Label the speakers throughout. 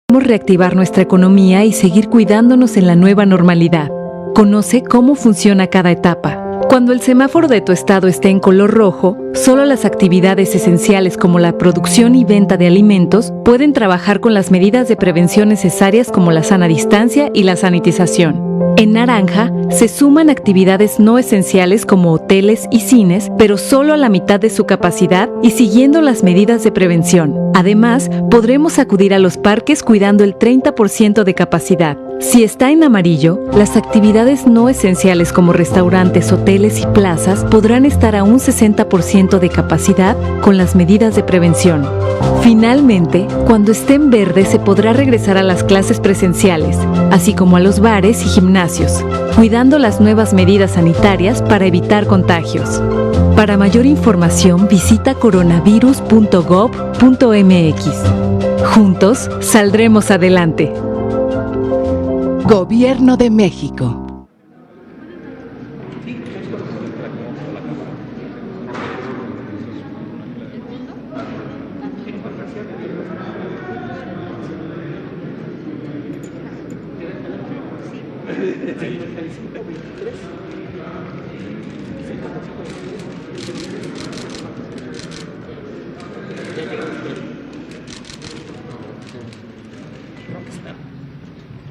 Speaker 1: Podemos reactivar nuestra economía y seguir cuidándonos en la nueva normalidad. Conoce cómo funciona cada etapa. Cuando el semáforo de tu estado esté en color rojo, solo las actividades esenciales como la producción y venta de alimentos pueden trabajar con las medidas de prevención necesarias como la sana distancia y la sanitización. En naranja, se suman actividades no esenciales como hoteles y cines, pero solo a la mitad de su capacidad y siguiendo las medidas de prevención. Además, podremos acudir a los parques cuidando el 30% de capacidad. Si está en amarillo, las actividades no esenciales como restaurantes, hoteles y plazas podrán estar a un 60% de capacidad con las medidas de prevención. Finalmente, cuando esté en verde se podrá regresar a las clases presenciales, así como a los bares y gimnasios, cuidando las nuevas medidas sanitarias para evitar contagios. Para mayor información visita coronavirus.gov.mx. Juntos saldremos adelante.
Speaker 2: Gobierno de México.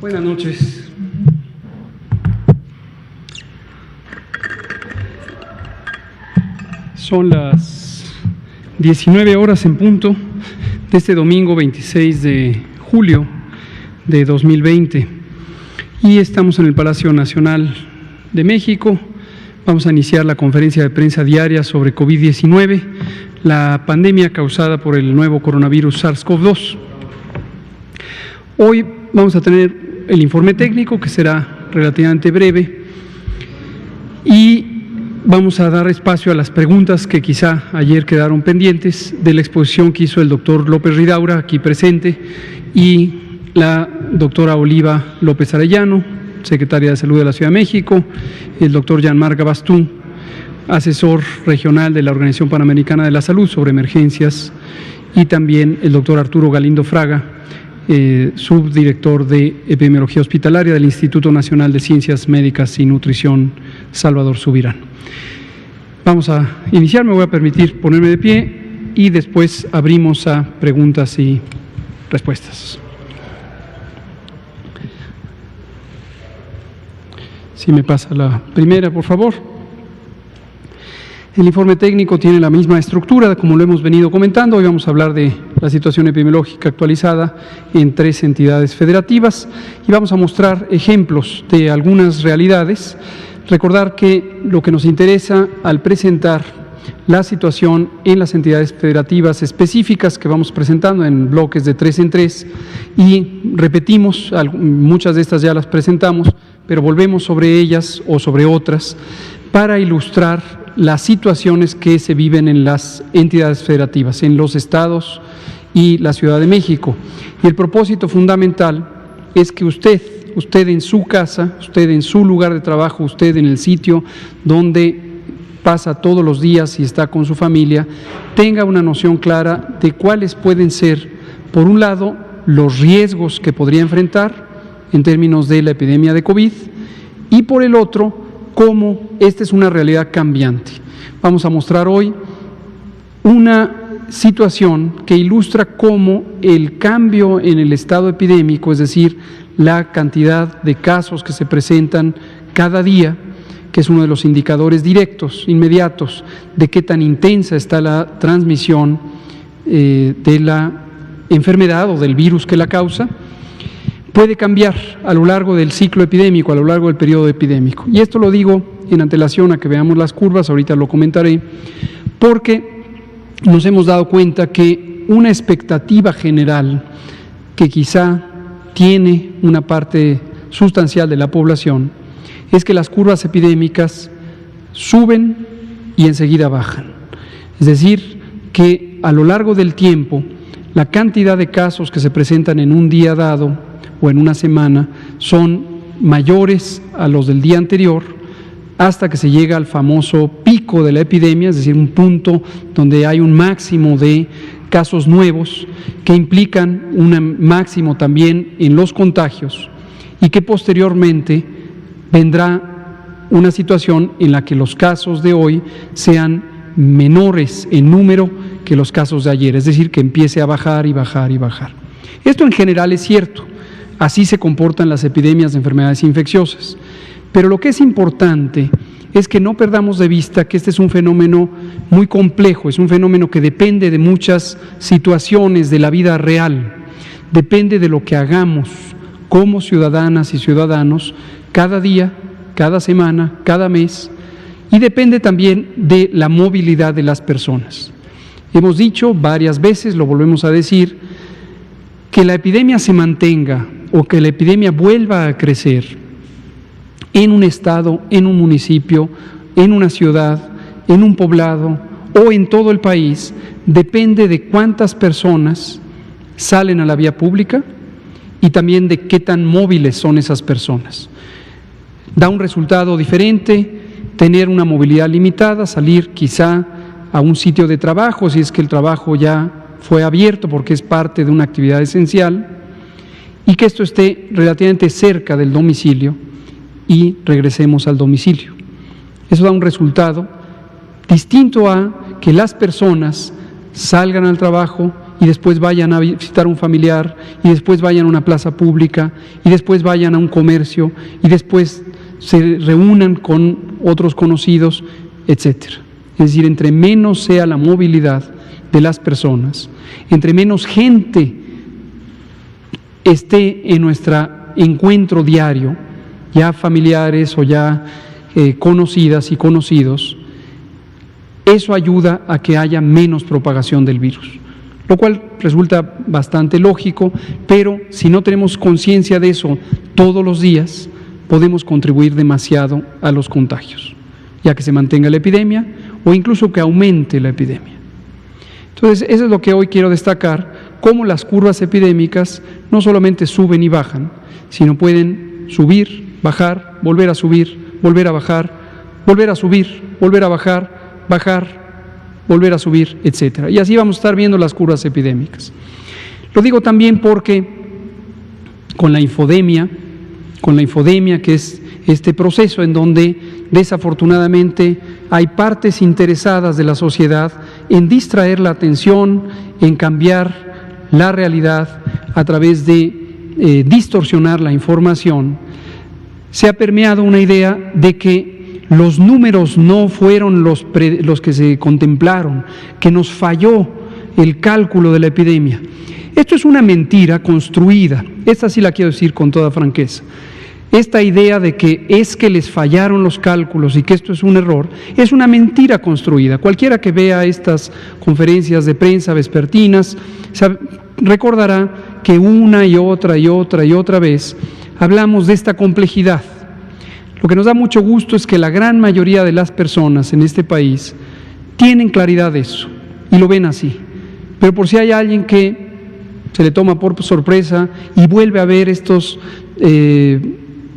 Speaker 3: Buenas noches. Son las 19 horas en punto de este domingo 26 de julio de 2020 y estamos en el Palacio Nacional de México. Vamos a iniciar la conferencia de prensa diaria sobre COVID-19, la pandemia causada por el nuevo coronavirus SARS-CoV-2. Hoy vamos a tener el informe técnico, que será relativamente breve, y vamos a dar espacio a las preguntas que quizá ayer quedaron pendientes de la exposición que hizo el doctor López Ridaura, aquí presente, y la doctora Oliva López Arellano, secretaria de Salud de la Ciudad de México, el doctor Jean-Marc Gabastún, asesor regional de la Organización Panamericana de la Salud sobre emergencias, y también el doctor Arturo Galindo Fraga, subdirector de Epidemiología Hospitalaria del Instituto Nacional de Ciencias Médicas y Nutrición, Salvador Subirán. Vamos a iniciar, me voy a permitir ponerme de pie y después abrimos a preguntas y respuestas. Si me pasa la primera, por favor. El informe técnico tiene la misma estructura, como lo hemos venido comentando. Hoy vamos a hablar de la situación epidemiológica actualizada en 3 entidades federativas y vamos a mostrar ejemplos de algunas realidades. Recordar que lo que nos interesa al presentar la situación en las entidades federativas específicas que vamos presentando en bloques de 3 en 3 y repetimos, muchas de estas ya las presentamos, pero volvemos sobre ellas o sobre otras para ilustrar las situaciones que se viven en las entidades federativas, en los estados y la Ciudad de México. Y el propósito fundamental es que usted en su casa, usted en su lugar de trabajo, usted en el sitio donde pasa todos los días y está con su familia, tenga una noción clara de cuáles pueden ser, por un lado, los riesgos que podría enfrentar en términos de la epidemia de COVID y por el otro, cómo esta es una realidad cambiante. Vamos a mostrar hoy una situación que ilustra cómo el cambio en el estado epidémico, es decir, la cantidad de casos que se presentan cada día, que es uno de los indicadores directos, inmediatos, de qué tan intensa está la transmisión de la enfermedad o del virus que la causa, puede cambiar a lo largo del ciclo epidémico, a lo largo del periodo epidémico. Y esto lo digo en antelación a que veamos las curvas, ahorita lo comentaré, porque nos hemos dado cuenta que una expectativa general que quizá tiene una parte sustancial de la población es que las curvas epidémicas suben y enseguida bajan. Es decir, que a lo largo del tiempo la cantidad de casos que se presentan en un día dado o en una semana son mayores a los del día anterior hasta que se llega al famoso pico de la epidemia, es decir, un punto donde hay un máximo de casos nuevos que implican un máximo también en los contagios y que posteriormente vendrá una situación en la que los casos de hoy sean menores en número que los casos de ayer, es decir, que empiece a bajar y bajar y bajar. Esto en general es cierto, así se comportan las epidemias de enfermedades infecciosas, pero lo que es importante es que no perdamos de vista que este es un fenómeno muy complejo, es un fenómeno que depende de muchas situaciones de la vida real, depende de lo que hagamos como ciudadanas y ciudadanos cada día, cada semana, cada mes, y depende también de la movilidad de las personas. Hemos dicho varias veces, lo volvemos a decir, que la epidemia se mantenga o que la epidemia vuelva a crecer en un estado, en un municipio, en una ciudad, en un poblado o en todo el país, depende de cuántas personas salen a la vía pública y también de qué tan móviles son esas personas. Da un resultado diferente tener una movilidad limitada, salir quizá a un sitio de trabajo, si es que el trabajo ya fue abierto porque es parte de una actividad esencial, y que esto esté relativamente cerca del domicilio y regresemos al domicilio. Eso da un resultado distinto a que las personas salgan al trabajo y después vayan a visitar a un familiar y después vayan a una plaza pública y después vayan a un comercio y después se reúnan con otros conocidos, etcétera. Es decir, entre menos sea la movilidad de las personas, entre menos gente esté en nuestro encuentro diario, ya familiares o ya conocidas y conocidos, eso ayuda a que haya menos propagación del virus, lo cual resulta bastante lógico, pero si no tenemos conciencia de eso todos los días, podemos contribuir demasiado a los contagios, ya que se mantenga la epidemia o incluso que aumente la epidemia. Entonces, eso es lo que hoy quiero destacar, cómo las curvas epidémicas no solamente suben y bajan, sino pueden subir, bajar, volver a subir, volver a bajar, volver a subir, volver a bajar, bajar, volver a subir, etcétera. Y así vamos a estar viendo las curvas epidémicas. Lo digo también porque con la infodemia, que es este proceso en donde desafortunadamente hay partes interesadas de la sociedad en distraer la atención, en cambiar la realidad a través de distorsionar la información, se ha permeado una idea de que los números no fueron los que se contemplaron, que nos falló el cálculo de la epidemia. Esto es una mentira construida, esta sí la quiero decir con toda franqueza. Esta idea de que es que les fallaron los cálculos y que esto es un error, es una mentira construida. Cualquiera que vea estas conferencias de prensa vespertinas recordará que una y otra vez hablamos de esta complejidad. Lo que nos da mucho gusto es que la gran mayoría de las personas en este país tienen claridad de eso y lo ven así. Pero por si hay alguien que se le toma por sorpresa y vuelve a ver estos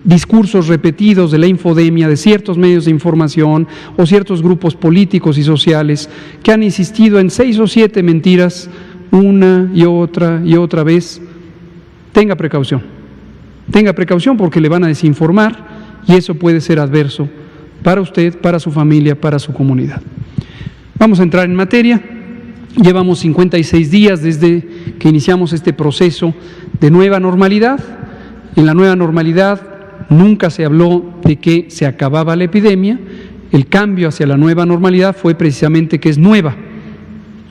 Speaker 3: discursos repetidos de la infodemia, de ciertos medios de información o ciertos grupos políticos y sociales que han insistido en 6 o 7 mentiras una y otra vez, tenga precaución porque le van a desinformar y eso puede ser adverso para usted, para su familia, para su comunidad. Vamos a entrar en materia. Llevamos 56 días desde que iniciamos este proceso de nueva normalidad. En la nueva normalidad nunca se habló de que se acababa la epidemia. El cambio hacia la nueva normalidad fue precisamente que es nueva.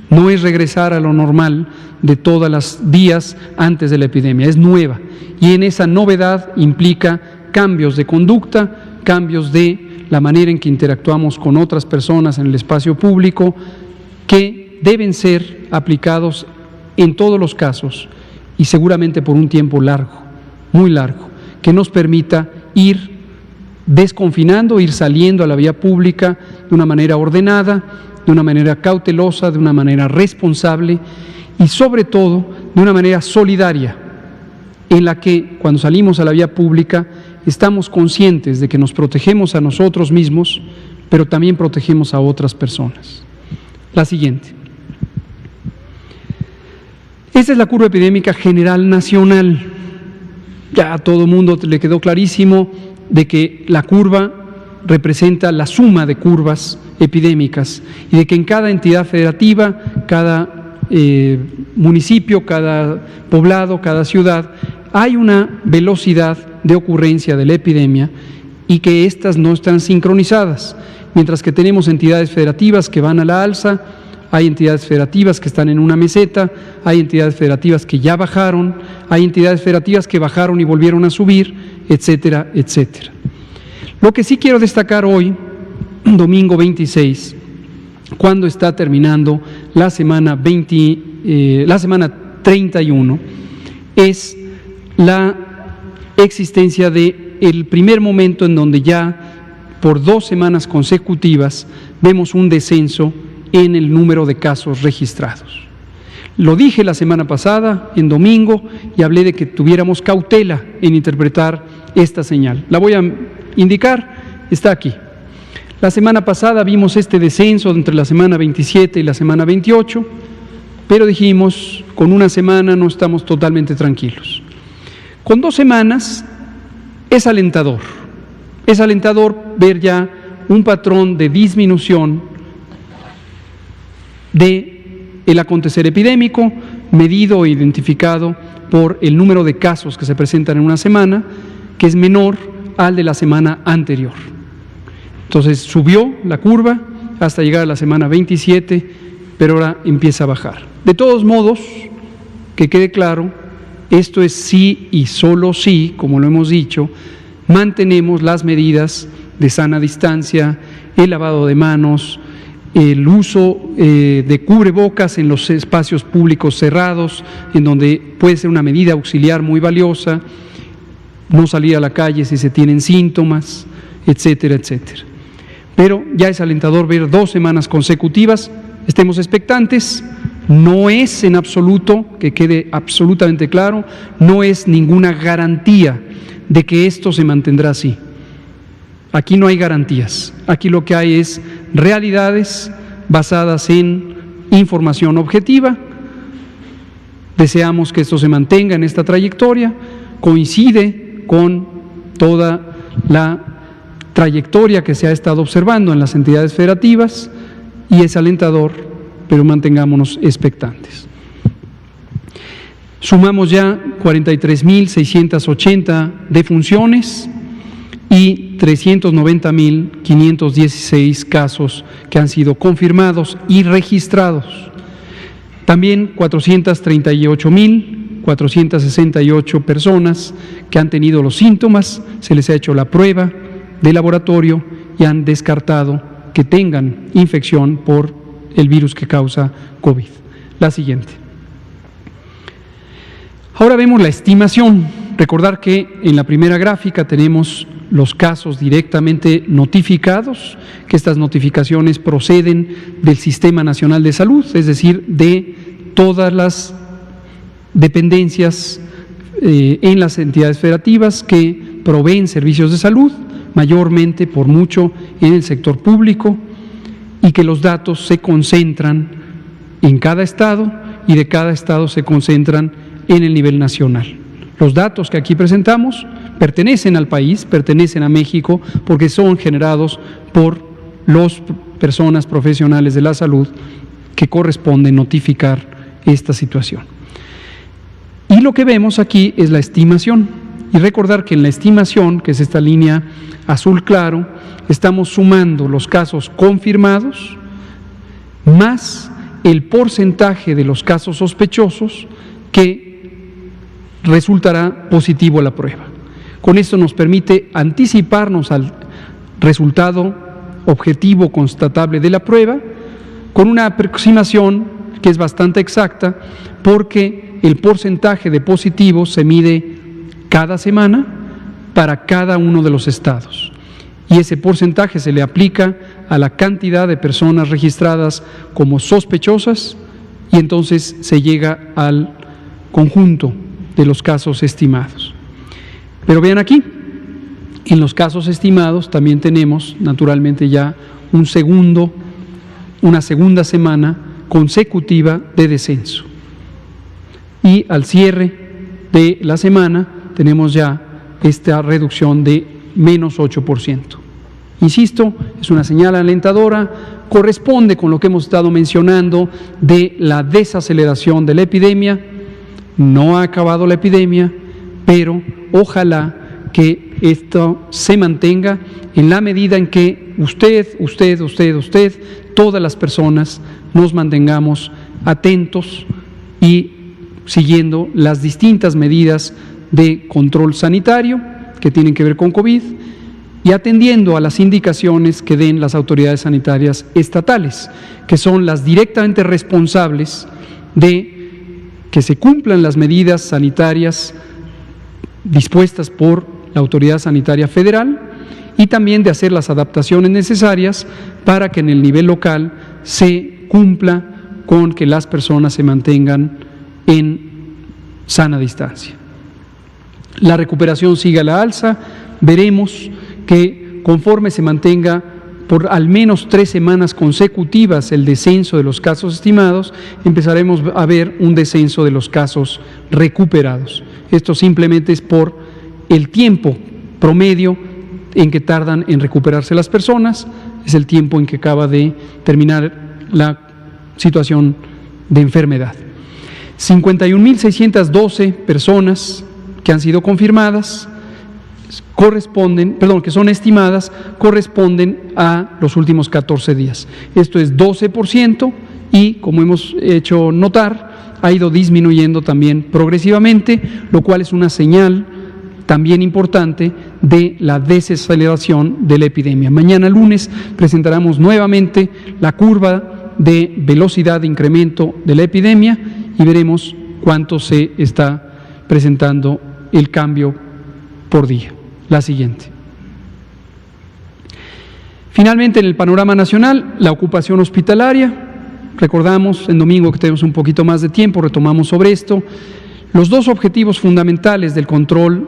Speaker 3: No es regresar a lo normal de todos los días antes de la epidemia, es nueva. Y en esa novedad implica cambios de conducta, cambios de la manera en que interactuamos con otras personas en el espacio público, que deben ser aplicados en todos los casos y seguramente por un tiempo largo, muy largo, que nos permita ir desconfinando, ir saliendo a la vía pública de una manera ordenada, de una manera cautelosa, de una manera responsable y sobre todo de una manera solidaria, en la que cuando salimos a la vía pública estamos conscientes de que nos protegemos a nosotros mismos, pero también protegemos a otras personas. La siguiente. Esta es la curva epidémica general nacional. Ya a todo el mundo le quedó clarísimo de que la curva representa la suma de curvas epidémicas y de que en cada entidad federativa, cada municipio, cada poblado, cada ciudad, hay una velocidad de ocurrencia de la epidemia y que éstas no están sincronizadas. Mientras que tenemos entidades federativas que van a la alza, hay entidades federativas que están en una meseta, hay entidades federativas que ya bajaron, hay entidades federativas que bajaron y volvieron a subir, etcétera, etcétera. Lo que sí quiero destacar hoy, domingo 26, cuando está terminando la semana 31, es la existencia del primer momento en donde ya por 2 semanas consecutivas vemos un descenso en el número de casos registrados. Lo dije la semana pasada, en domingo, y hablé de que tuviéramos cautela en interpretar esta señal. La voy a indicar, está aquí. La semana pasada vimos este descenso entre la semana 27 y la semana 28, pero dijimos, con una semana no estamos totalmente tranquilos. Con 2 semanas es alentador ver ya un patrón de disminución del acontecer epidémico, medido e identificado por el número de casos que se presentan en una semana, que es menor al de la semana anterior. Entonces subió la curva hasta llegar a la semana 27, pero ahora empieza a bajar. De todos modos, que quede claro, esto es sí y solo sí, como lo hemos dicho, mantenemos las medidas de sana distancia, el lavado de manos, el uso de cubrebocas en los espacios públicos cerrados, en donde puede ser una medida auxiliar muy valiosa, no salir a la calle si se tienen síntomas, etcétera, etcétera. Pero ya es alentador ver 2 semanas consecutivas, estemos expectantes, no es en absoluto, que quede absolutamente claro, no es ninguna garantía de que esto se mantendrá así. Aquí no hay garantías, aquí lo que hay es realidades basadas en información objetiva. Deseamos que esto se mantenga en esta trayectoria, coincide con toda la trayectoria que se ha estado observando en las entidades federativas y es alentador, pero mantengámonos expectantes. Sumamos ya 43.680 defunciones y 390.516 casos que han sido confirmados y registrados. También 438.468 personas que han tenido los síntomas, se les ha hecho la prueba de laboratorio y han descartado que tengan infección por el virus que causa COVID. La siguiente. Ahora vemos la estimación. Recordar que en la primera gráfica tenemos los casos directamente notificados, que estas notificaciones proceden del Sistema Nacional de Salud, es decir, de todas las dependencias en las entidades federativas que proveen servicios de salud, mayormente por mucho en el sector público, y que los datos se concentran en cada estado y de cada estado se concentran en el nivel nacional. Los datos que aquí presentamos pertenecen al país, pertenecen a México, porque son generados por las personas profesionales de la salud que corresponde notificar esta situación. Y lo que vemos aquí es la estimación. Y recordar que en la estimación, que es esta línea azul claro, estamos sumando los casos confirmados más el porcentaje de los casos sospechosos que resultará positivo a la prueba. Con esto nos permite anticiparnos al resultado objetivo constatable de la prueba con una aproximación que es bastante exacta porque el porcentaje de positivos se mide cada semana para cada uno de los estados. Y ese porcentaje se le aplica a la cantidad de personas registradas como sospechosas y entonces se llega al conjunto de los casos estimados. Pero vean aquí, en los casos estimados también tenemos naturalmente ya una segunda semana consecutiva de descenso. y al cierre de la semana tenemos ya esta reducción de menos 8%. Insisto, es una señal alentadora, corresponde con lo que hemos estado mencionando de la desaceleración de la epidemia. No ha acabado la epidemia, pero ojalá que esto se mantenga en la medida en que usted, todas las personas nos mantengamos atentos y siguiendo las distintas medidas de control sanitario que tienen que ver con COVID y atendiendo a las indicaciones que den las autoridades sanitarias estatales, que son las directamente responsables de que se cumplan las medidas sanitarias dispuestas por la Autoridad Sanitaria Federal y también de hacer las adaptaciones necesarias para que en el nivel local se cumpla con que las personas se mantengan en sana distancia. La recuperación sigue a la alza, veremos que conforme se mantenga por al menos 3 semanas consecutivas el descenso de los casos estimados, empezaremos a ver un descenso de los casos recuperados. Esto simplemente es por el tiempo promedio en que tardan en recuperarse las personas, es el tiempo en que acaba de terminar la situación de enfermedad. 51.612 personas que han sido confirmadas que son estimadas, corresponden a los últimos 14 días. Esto es 12% y, como hemos hecho notar, ha ido disminuyendo también progresivamente, lo cual es una señal también importante de la desaceleración de la epidemia. Mañana lunes presentaremos nuevamente la curva de velocidad de incremento de la epidemia y veremos cuánto se está presentando el cambio por día. La siguiente. Finalmente, en el panorama nacional, la ocupación hospitalaria. Recordamos, en domingo que tenemos un poquito más de tiempo, retomamos sobre esto. Los 2 objetivos fundamentales del control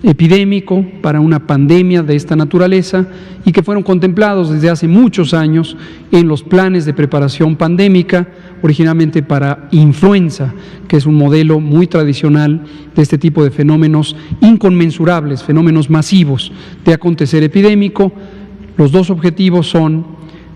Speaker 3: epidémico para una pandemia de esta naturaleza y que fueron contemplados desde hace muchos años en los planes de preparación pandémica, originalmente para influenza, que es un modelo muy tradicional de este tipo de fenómenos inconmensurables, fenómenos masivos de acontecer epidémico. Los 2 objetivos son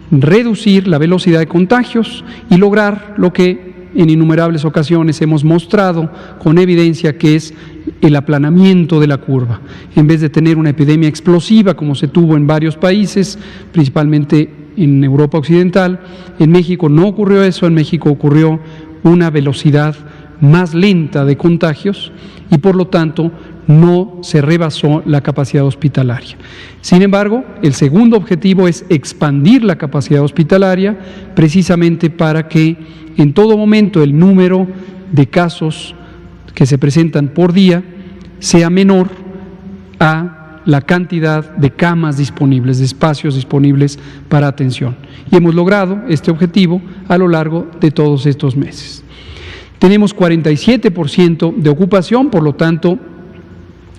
Speaker 3: reducir la velocidad de contagios y lograr lo que en innumerables ocasiones hemos mostrado con evidencia, que es el aplanamiento de la curva. En vez de tener una epidemia explosiva como se tuvo en varios países, principalmente en Europa Occidental, en México no ocurrió eso. En México ocurrió una velocidad más lenta de contagios y por lo tanto no se rebasó la capacidad hospitalaria. Sin embargo, el segundo objetivo es expandir la capacidad hospitalaria precisamente para que en todo momento el número de casos que se presentan por día sea menor a la cantidad de camas disponibles, de espacios disponibles para atención. Y hemos logrado este objetivo a lo largo de todos estos meses. Tenemos 47% de ocupación, por lo tanto,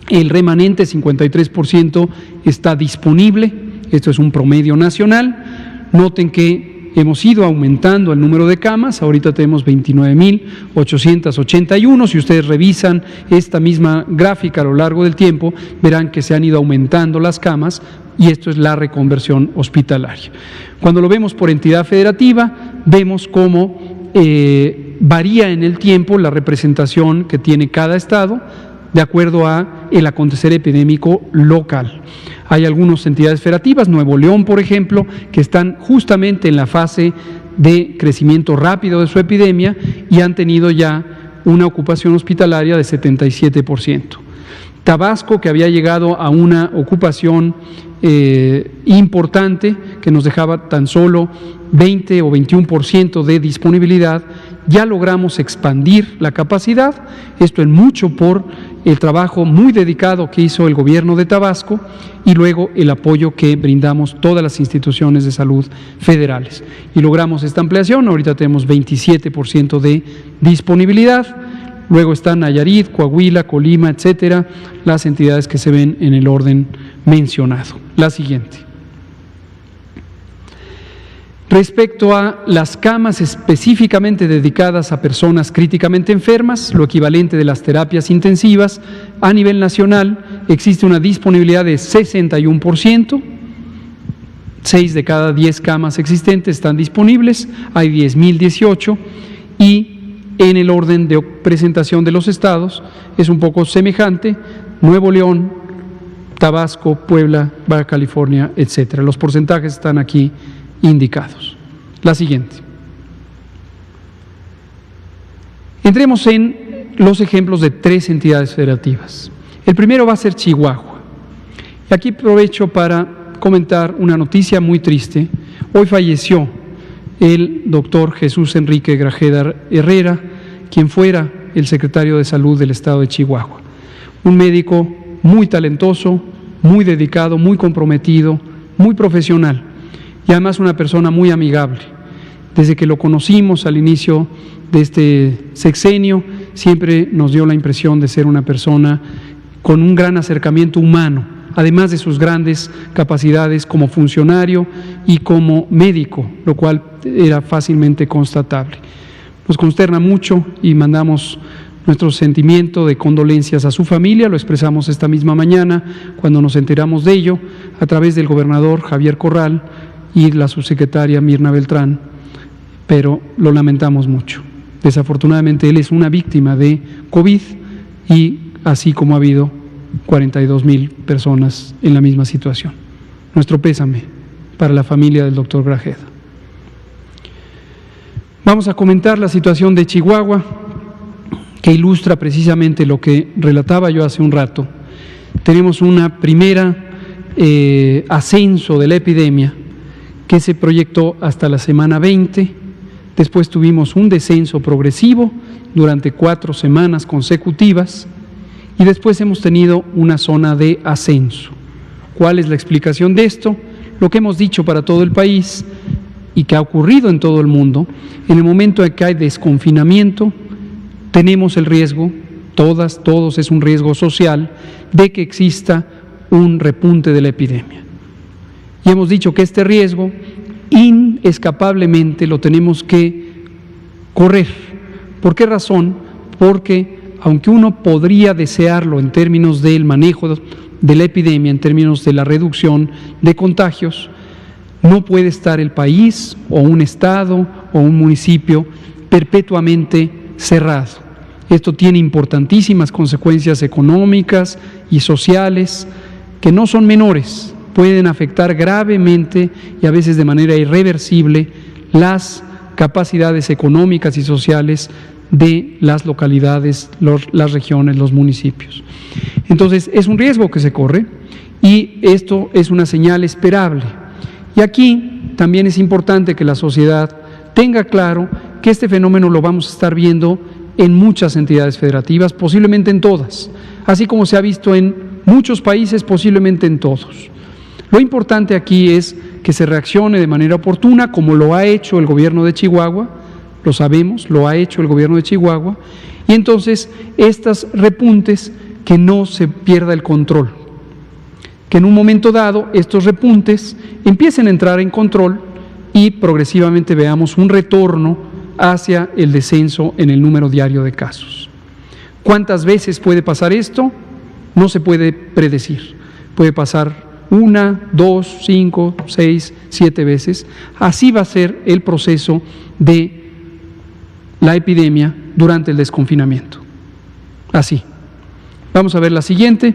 Speaker 3: el remanente 53% está disponible. Esto es un promedio nacional. Noten que hemos ido aumentando el número de camas, ahorita tenemos 29.881, si ustedes revisan esta misma gráfica a lo largo del tiempo, verán que se han ido aumentando las camas y esto es la reconversión hospitalaria. Cuando lo vemos por entidad federativa, vemos cómo varía en el tiempo la representación que tiene cada estado de acuerdo a el acontecer epidémico local. Hay algunas entidades federativas, Nuevo León, por ejemplo, que están justamente en la fase de crecimiento rápido de su epidemia y han tenido ya una ocupación hospitalaria de 77%. Tabasco, que había llegado a una ocupación importante, que nos dejaba tan solo 20 o 21% de disponibilidad, ya logramos expandir la capacidad, esto en mucho por el trabajo muy dedicado que hizo el gobierno de Tabasco y luego el apoyo que brindamos todas las instituciones de salud federales. Y logramos esta ampliación, ahorita tenemos 27% de disponibilidad, luego están Nayarit, Coahuila, Colima, etcétera, las entidades que se ven en el orden mencionado. La siguiente. Respecto a las camas específicamente dedicadas a personas críticamente enfermas, lo equivalente de las terapias intensivas, a nivel nacional existe una disponibilidad de 61%, 6 de cada 10 camas existentes están disponibles, hay 10.018, y en el orden de presentación de los estados es un poco semejante: Nuevo León, Tabasco, Puebla, Baja California, etc. Los porcentajes están aquí indicados. La siguiente. Entremos en los ejemplos de 3 entidades federativas. El primero va a ser Chihuahua. Y aquí aprovecho para comentar una noticia muy triste. Hoy falleció el doctor Jesús Enrique Grajeda Herrera, quien fuera el secretario de Salud del estado de Chihuahua. Un médico muy talentoso, muy dedicado, muy comprometido, muy profesional, y además una persona muy amigable. Desde que lo conocimos al inicio de este sexenio, siempre nos dio la impresión de ser una persona con un gran acercamiento humano, además de sus grandes capacidades como funcionario y como médico, lo cual era fácilmente constatable. Nos consterna mucho y mandamos nuestro sentimiento de condolencias a su familia. Lo expresamos esta misma mañana cuando nos enteramos de ello a través del gobernador Javier Corral y la subsecretaria Mirna Beltrán, pero lo lamentamos mucho. Desafortunadamente él es una víctima de COVID, y así como ha habido 42,000 personas en la misma situación. Nuestro pésame para la familia del doctor Grajeda. Vamos a comentar la situación de Chihuahua, que ilustra precisamente lo que relataba yo hace un rato. Tenemos una primera ascenso de la epidemia que se proyectó hasta la semana 20, después tuvimos un descenso progresivo durante 4 semanas consecutivas, y después hemos tenido una zona de ascenso. ¿Cuál es la explicación de esto? Lo que hemos dicho para todo el país y que ha ocurrido en todo el mundo: en el momento en que hay desconfinamiento, tenemos el riesgo, todos es un riesgo social, de que exista un repunte de la epidemia. Y hemos dicho que este riesgo inescapablemente lo tenemos que correr. ¿Por qué razón? Porque aunque uno podría desearlo en términos del manejo de la epidemia, en términos de la reducción de contagios, no puede estar el país o un estado o un municipio perpetuamente cerrado. Esto tiene importantísimas consecuencias económicas y sociales que no son menores. Pueden afectar gravemente y a veces de manera irreversible las capacidades económicas y sociales de las localidades, las regiones, los municipios. Entonces, es un riesgo que se corre, y esto es una señal esperable. Y aquí también es importante que la sociedad tenga claro que este fenómeno lo vamos a estar viendo en muchas entidades federativas, posiblemente en todas, así como se ha visto en muchos países, posiblemente en todos. Lo importante aquí es que se reaccione de manera oportuna, como lo ha hecho el gobierno de Chihuahua. Lo sabemos, lo ha hecho el gobierno de Chihuahua, y entonces estos repuntes, que no se pierda el control, que en un momento dado estos repuntes empiecen a entrar en control y progresivamente veamos un retorno hacia el descenso en el número diario de casos. ¿Cuántas veces puede pasar esto? No se puede predecir. Puede pasar 1, 2, 5, 6, 7 veces. Así va a ser el proceso de la epidemia durante el desconfinamiento. Así. Vamos a ver la siguiente,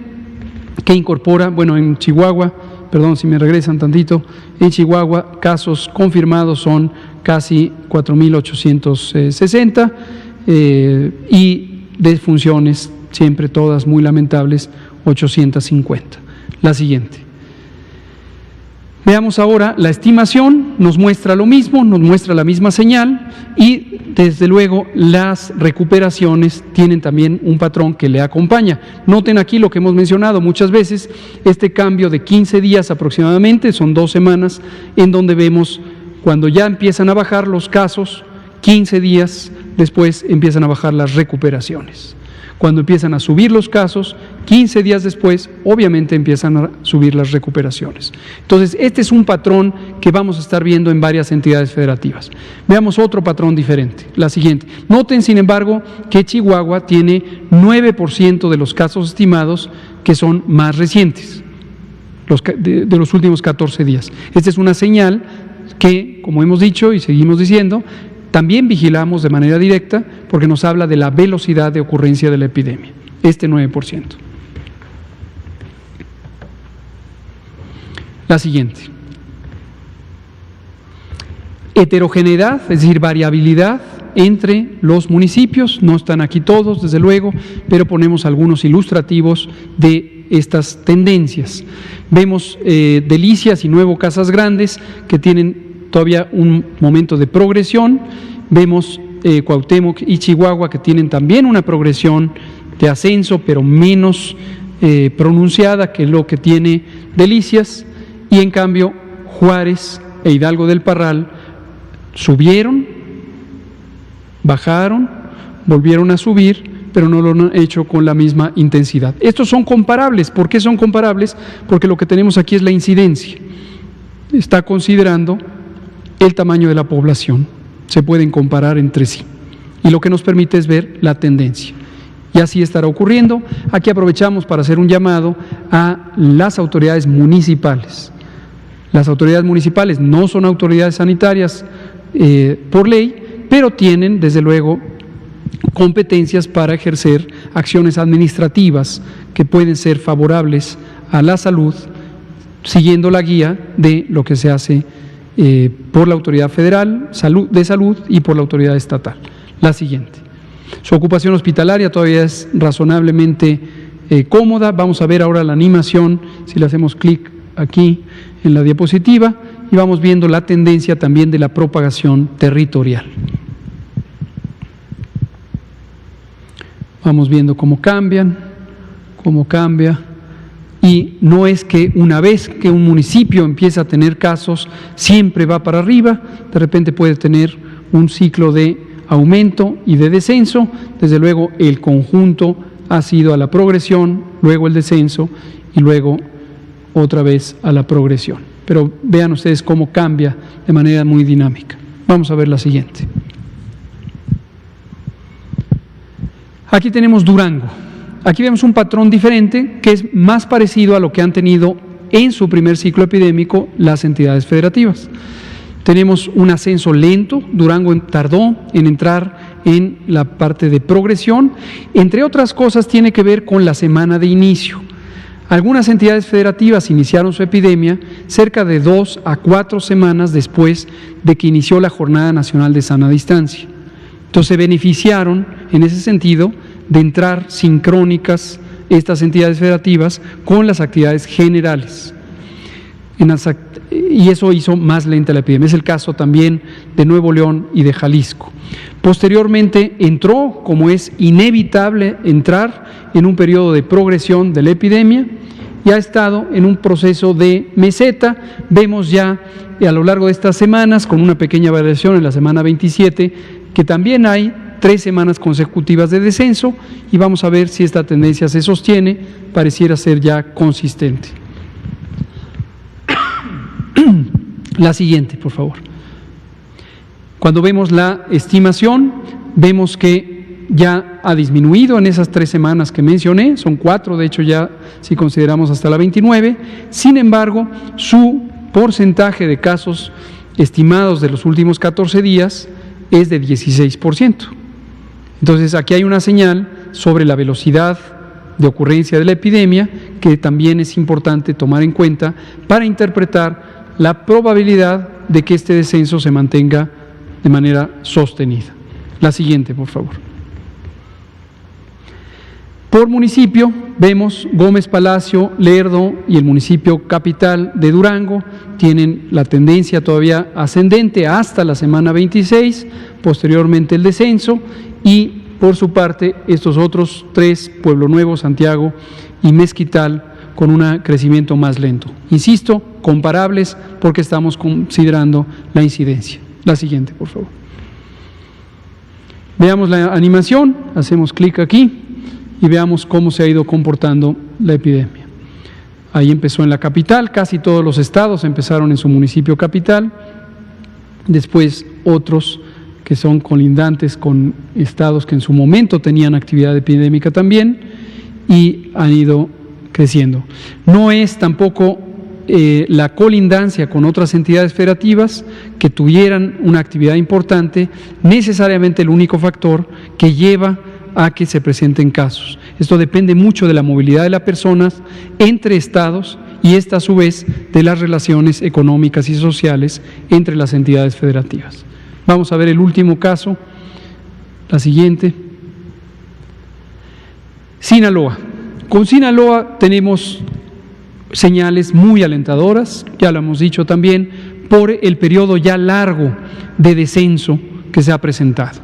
Speaker 3: que incorpora, en Chihuahua, perdón si me regresan tantito, en Chihuahua casos confirmados son casi 4,860 y defunciones, siempre todas muy lamentables, 850. La siguiente. Veamos ahora la estimación, nos muestra lo mismo, nos muestra la misma señal, y desde luego las recuperaciones tienen también un patrón que le acompaña. Noten aquí lo que hemos mencionado muchas veces, este cambio de 15 días aproximadamente, son 2 semanas, en donde vemos cuando ya empiezan a bajar los casos, 15 días después empiezan a bajar las recuperaciones. Cuando empiezan a subir los casos, 15 días después, obviamente empiezan a subir las recuperaciones. Entonces, este es un patrón que vamos a estar viendo en varias entidades federativas. Veamos otro patrón diferente, la siguiente. Noten, sin embargo, que Chihuahua tiene 9% de los casos estimados que son más recientes, de los últimos 14 días. Esta es una señal que, como hemos dicho y seguimos diciendo, también vigilamos de manera directa porque nos habla de la velocidad de ocurrencia de la epidemia, este 9%. La siguiente. Heterogeneidad, es decir, variabilidad entre los municipios, no están aquí todos, desde luego, pero ponemos algunos ilustrativos de estas tendencias. Vemos Delicias y Nuevo Casas Grandes que tienen todavía un momento de progresión. Vemos Cuauhtémoc y Chihuahua que tienen también una progresión de ascenso, pero menos pronunciada que lo que tiene Delicias, y en cambio Juárez e Hidalgo del Parral subieron, bajaron, volvieron a subir, pero no lo han hecho con la misma intensidad. Estos son comparables. ¿Por qué son comparables? Porque lo que tenemos aquí es la incidencia. Está considerando el tamaño de la población, se pueden comparar entre sí, y lo que nos permite es ver la tendencia. Y así estará ocurriendo. Aquí aprovechamos para hacer un llamado a las autoridades municipales. Las autoridades municipales no son autoridades sanitarias por ley, pero tienen, desde luego, competencias para ejercer acciones administrativas que pueden ser favorables a la salud, siguiendo la guía de lo que se hace por la Autoridad Federal de Salud y por la Autoridad Estatal. La siguiente. Su ocupación hospitalaria todavía es razonablemente cómoda. Vamos a ver ahora la animación, si le hacemos clic aquí en la diapositiva, y vamos viendo la tendencia también de la propagación territorial. Vamos viendo cómo cambia. Y no es que una vez que un municipio empieza a tener casos, siempre va para arriba, de repente puede tener un ciclo de aumento y de descenso. Desde luego el conjunto ha sido a la progresión, luego el descenso y luego otra vez a la progresión. Pero vean ustedes cómo cambia de manera muy dinámica. Vamos a ver la siguiente. Aquí tenemos Durango. Aquí vemos un patrón diferente que es más parecido a lo que han tenido en su primer ciclo epidémico las entidades federativas. Tenemos un ascenso lento. Durango tardó en entrar en la parte de progresión. Entre otras cosas, tiene que ver con la semana de inicio. Algunas entidades federativas iniciaron su epidemia cerca de 2 a 4 semanas después de que inició la Jornada Nacional de Sana Distancia. Entonces se beneficiaron en ese sentido de entrar sincrónicas estas entidades federativas con las actividades generales. Y eso hizo más lenta la epidemia. Es el caso también de Nuevo León y de Jalisco. Posteriormente entró, como es inevitable entrar, en un periodo de progresión de la epidemia y ha estado en un proceso de meseta. Vemos ya a lo largo de estas semanas, con una pequeña variación en la semana 27, que también hay 3 semanas consecutivas de descenso, y vamos a ver si esta tendencia se sostiene. Pareciera ser ya consistente. La siguiente, por favor. Cuando vemos la estimación, vemos que ya ha disminuido en esas 3 semanas que mencioné, son 4, de hecho ya si consideramos hasta la 29, sin embargo, su porcentaje de casos estimados de los últimos 14 días es de 16%. Entonces, aquí hay una señal sobre la velocidad de ocurrencia de la epidemia que también es importante tomar en cuenta para interpretar la probabilidad de que este descenso se mantenga de manera sostenida. La siguiente, por favor. Por municipio, vemos Gómez Palacio, Lerdo y el municipio capital de Durango tienen la tendencia todavía ascendente hasta la semana 26, posteriormente el descenso, y por su parte estos otros 3, Pueblo Nuevo, Santiago y Mezquital, con un crecimiento más lento. Insisto, comparables porque estamos considerando la incidencia. La siguiente, por favor. Veamos la animación, hacemos clic aquí y veamos cómo se ha ido comportando la epidemia. Ahí empezó en la capital, casi todos los estados empezaron en su municipio capital, después otros que son colindantes con estados que en su momento tenían actividad epidémica también y han ido creciendo. No es tampoco la colindancia con otras entidades federativas que tuvieran una actividad importante necesariamente el único factor que lleva a que se presenten casos. Esto depende mucho de la movilidad de las personas entre estados y esta a su vez de las relaciones económicas y sociales entre las entidades federativas. Vamos a ver el último caso, la siguiente. Sinaloa. Con Sinaloa tenemos señales muy alentadoras, ya lo hemos dicho también, por el periodo ya largo de descenso que se ha presentado.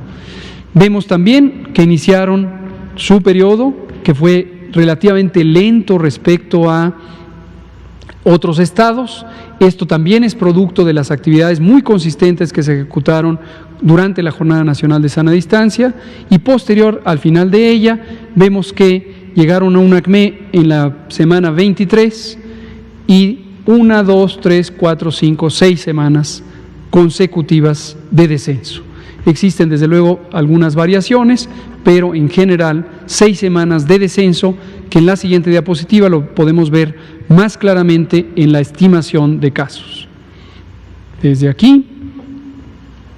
Speaker 3: Vemos también que iniciaron su periodo, que fue relativamente lento respecto a otros estados. Esto también es producto de las actividades muy consistentes que se ejecutaron durante la Jornada Nacional de Sana Distancia y posterior al final de ella vemos que llegaron a un ACME en la semana 23 y 1, 2, 3, 4, 5, 6 semanas consecutivas de descenso. Existen desde luego algunas variaciones, pero en general 6 semanas de descenso que en la siguiente diapositiva lo podemos ver más claramente en la estimación de casos. Desde aquí,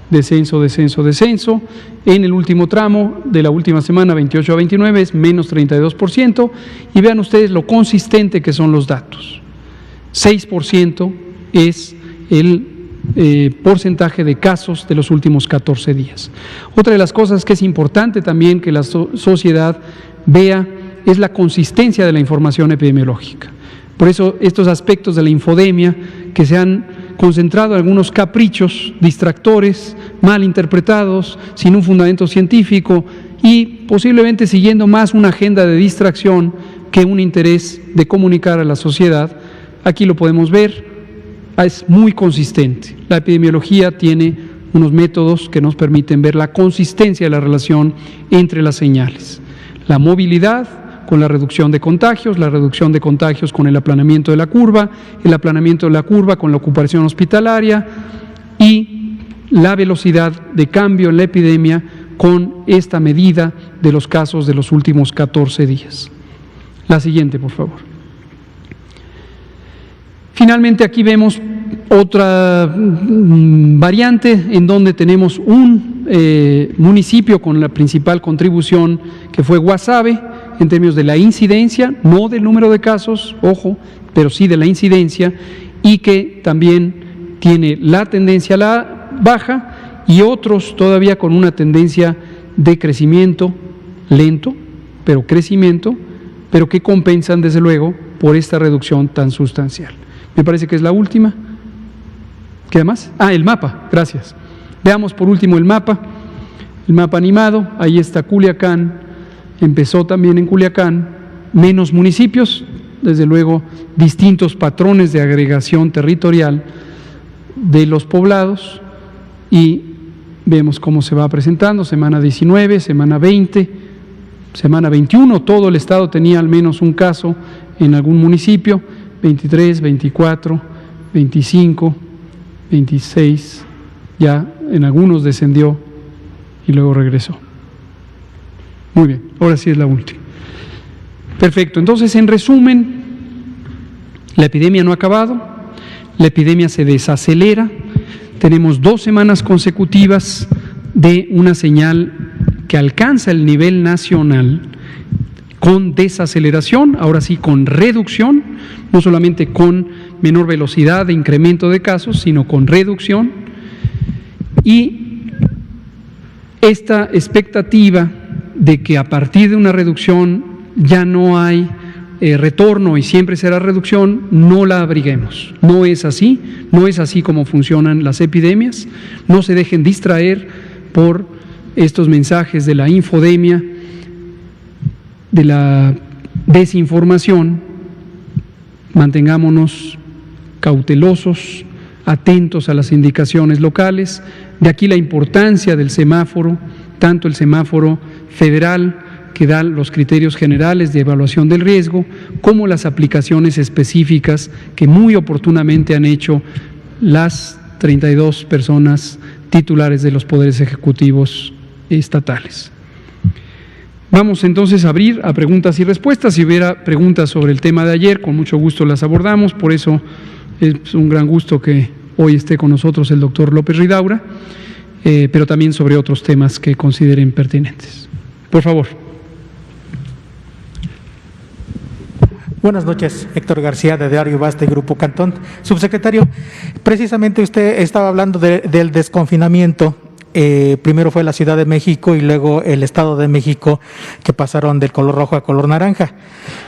Speaker 3: descenso, descenso, descenso. En el último tramo de la última semana, 28 a 29, es menos 32%. Y vean ustedes lo consistente que son los datos. 6% es el porcentaje de casos de los últimos 14 días. Otra de las cosas que es importante también que la sociedad vea es la consistencia de la información epidemiológica. Por eso estos aspectos de la infodemia que se han concentrado en algunos caprichos, distractores, mal interpretados, sin un fundamento científico y posiblemente siguiendo más una agenda de distracción que un interés de comunicar a la sociedad, aquí lo podemos ver, es muy consistente. La epidemiología tiene unos métodos que nos permiten ver la consistencia de la relación entre las señales. La movilidad con la reducción de contagios, la reducción de contagios con el aplanamiento de la curva, el aplanamiento de la curva con la ocupación hospitalaria y la velocidad de cambio en la epidemia con esta medida de los casos de los últimos 14 días. La siguiente, por favor. Finalmente aquí vemos otra variante en donde tenemos un municipio con la principal contribución que fue Guasave en términos de la incidencia, no del número de casos, ojo, pero sí de la incidencia y que también tiene la tendencia a la baja y otros todavía con una tendencia de crecimiento lento, pero crecimiento, pero que compensan desde luego por esta reducción tan sustancial. Me parece que es la última. ¿Qué más? El mapa, gracias. Veamos por último el mapa animado. Ahí está Culiacán, empezó también en Culiacán, menos municipios, desde luego distintos patrones de agregación territorial de los poblados y vemos cómo se va presentando, semana 19, semana 20, semana 21, todo el estado tenía al menos un caso en algún municipio, 23, 24, 25, 26, ya en algunos descendió y luego regresó. Muy bien, ahora sí es la última. Perfecto, entonces en resumen, la epidemia no ha acabado, la epidemia se desacelera, tenemos 2 semanas consecutivas de una señal que alcanza el nivel nacional con desaceleración, ahora sí con reducción, no solamente con menor velocidad de incremento de casos, sino con reducción. Y esta expectativa de que a partir de una reducción ya no hay retorno y siempre será reducción, no la abriguemos. No es así como funcionan las epidemias. No se dejen distraer por estos mensajes de la infodemia, de la desinformación. Mantengámonos cautelosos, atentos a las indicaciones locales. De aquí la importancia del semáforo, tanto el semáforo federal, que da los criterios generales de evaluación del riesgo, como las aplicaciones específicas que muy oportunamente han hecho las 32 personas titulares de los poderes ejecutivos estatales. Vamos entonces a abrir a preguntas y respuestas. Si hubiera preguntas sobre el tema de ayer, con mucho gusto las abordamos. Por eso es un gran gusto que hoy esté con nosotros el doctor López Ridaura, pero también sobre otros temas que consideren pertinentes. Por favor.
Speaker 2: Buenas noches, Héctor García, de Diario Basta y Grupo Cantón. Subsecretario, precisamente usted estaba hablando del desconfinamiento. Primero fue la Ciudad de México y luego el Estado de México, que pasaron del color rojo a color naranja.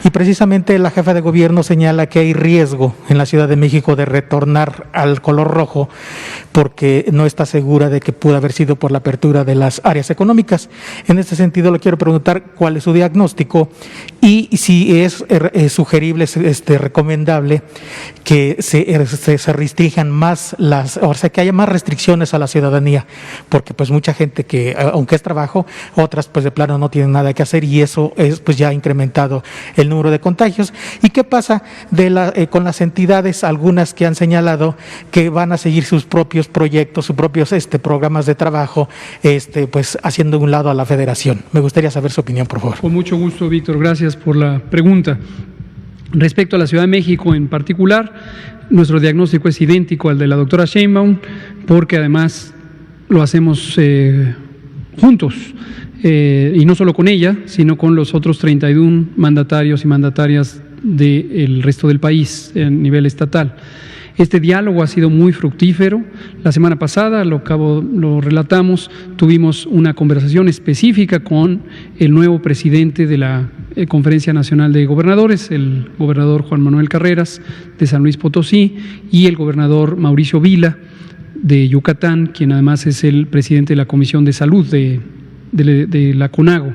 Speaker 2: Y precisamente la jefa de gobierno señala que hay riesgo en la Ciudad de México de retornar al color rojo porque no está segura de que pudo haber sido por la apertura de las áreas económicas. En este sentido, le quiero preguntar cuál es su diagnóstico y si es sugerible, recomendable que se restrinjan más que haya más restricciones a la ciudadanía, porque pues mucha gente que, aunque es trabajo, otras pues de plano no tienen nada que hacer y eso es pues ya ha incrementado el número de contagios. ¿Y qué pasa con las entidades, algunas que han señalado que van a seguir sus propios proyectos, sus propios programas de trabajo, pues haciendo un lado a la federación? Me gustaría saber su opinión, por favor.
Speaker 3: Con mucho gusto, Víctor, gracias por la pregunta. Respecto a la Ciudad de México en particular, nuestro diagnóstico es idéntico al de la doctora Sheinbaum, porque además lo hacemos juntos, y no solo con ella, sino con los otros 31 mandatarios y mandatarias del resto del país a nivel estatal. Este diálogo ha sido muy fructífero. La semana pasada, lo relatamos, tuvimos una conversación específica con el nuevo presidente de la Conferencia Nacional de Gobernadores, el gobernador Juan Manuel Carreras de San Luis Potosí y el gobernador Mauricio Vila de Yucatán, quien además es el presidente de la Comisión de Salud de la CONAGO.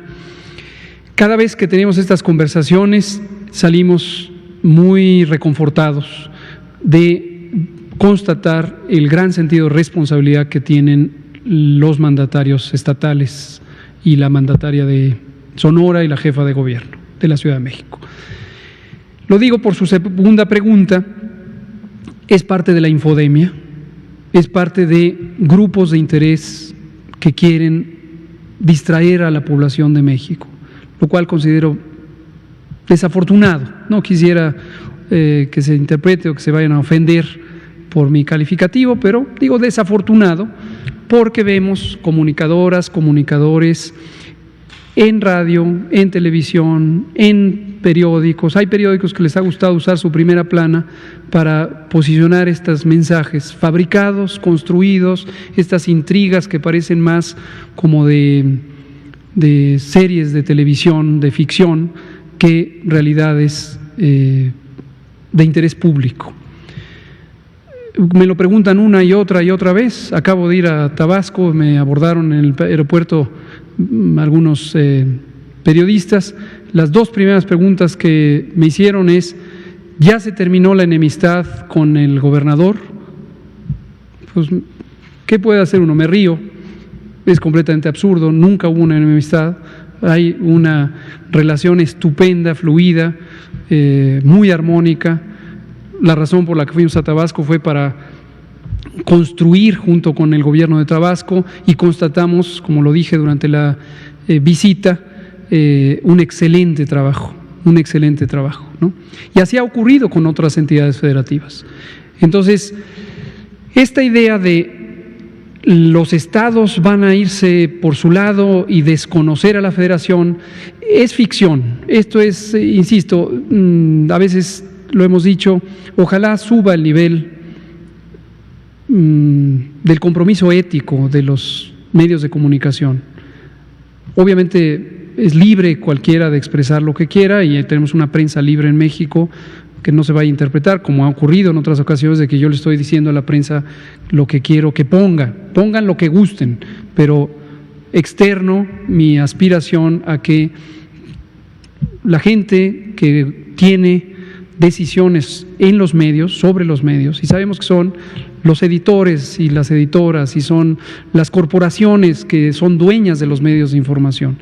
Speaker 3: Cada vez que tenemos estas conversaciones salimos muy reconfortados de constatar el gran sentido de responsabilidad que tienen los mandatarios estatales y la mandataria de Sonora y la jefa de gobierno de la Ciudad de México. Lo digo por su segunda pregunta, es parte de la infodemia, es parte de grupos de interés que quieren distraer a la población de México, lo cual considero desafortunado. No quisiera que se interprete o que se vayan a ofender por mi calificativo, pero digo desafortunado porque vemos comunicadoras, comunicadores en radio, en televisión, en periódicos. Hay periódicos que les ha gustado usar su primera plana para posicionar estos mensajes fabricados, construidos, estas intrigas que parecen más como de series de televisión, de ficción, que realidades de interés público. Me lo preguntan una y otra vez. Acabo de ir a Tabasco, me abordaron en el aeropuerto algunos periodistas. Las dos primeras preguntas que me hicieron es: ¿ya se terminó la enemistad con el gobernador? Pues, ¿qué puede hacer uno? Me río, es completamente absurdo, nunca hubo una enemistad. Hay una relación estupenda, fluida, muy armónica. La razón por la que fuimos a Tabasco fue para construir junto con el gobierno de Tabasco y constatamos, como lo dije durante la visita, un excelente trabajo, ¿no? Y así ha ocurrido con otras entidades federativas. Entonces, esta idea de los estados van a irse por su lado y desconocer a la federación es ficción. Esto es, insisto, a veces lo hemos dicho, ojalá suba el nivel del compromiso ético de los medios de comunicación. Obviamente es libre cualquiera de expresar lo que quiera y tenemos una prensa libre en México, que no se vaya a interpretar, como ha ocurrido en otras ocasiones, de que yo le estoy diciendo a la prensa lo que quiero que pongan lo que gusten, pero externo mi aspiración a que la gente que tiene decisiones en los medios, sobre los medios, y sabemos que son los editores y las editoras y son las corporaciones que son dueñas de los medios de información.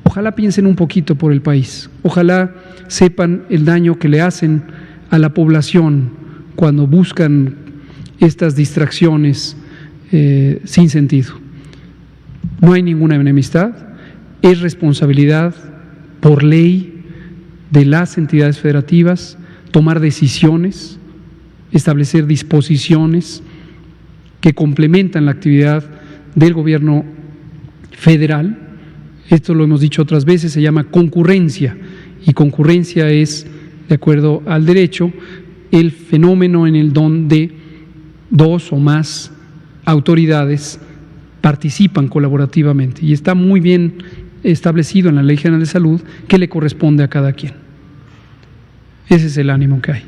Speaker 3: ojalá piensen un poquito por el país, ojalá sepan el daño que le hacen a la población cuando buscan estas distracciones sin sentido. No hay ninguna enemistad, es responsabilidad por ley de las entidades federativas tomar decisiones, establecer disposiciones que complementan la actividad del gobierno federal. Esto lo hemos dicho otras veces, se llama concurrencia, y concurrencia es, de acuerdo al derecho, el fenómeno en el donde dos o más autoridades participan colaborativamente, y está muy bien establecido en la Ley General de Salud que le corresponde a cada quien. Ese es el ánimo que hay.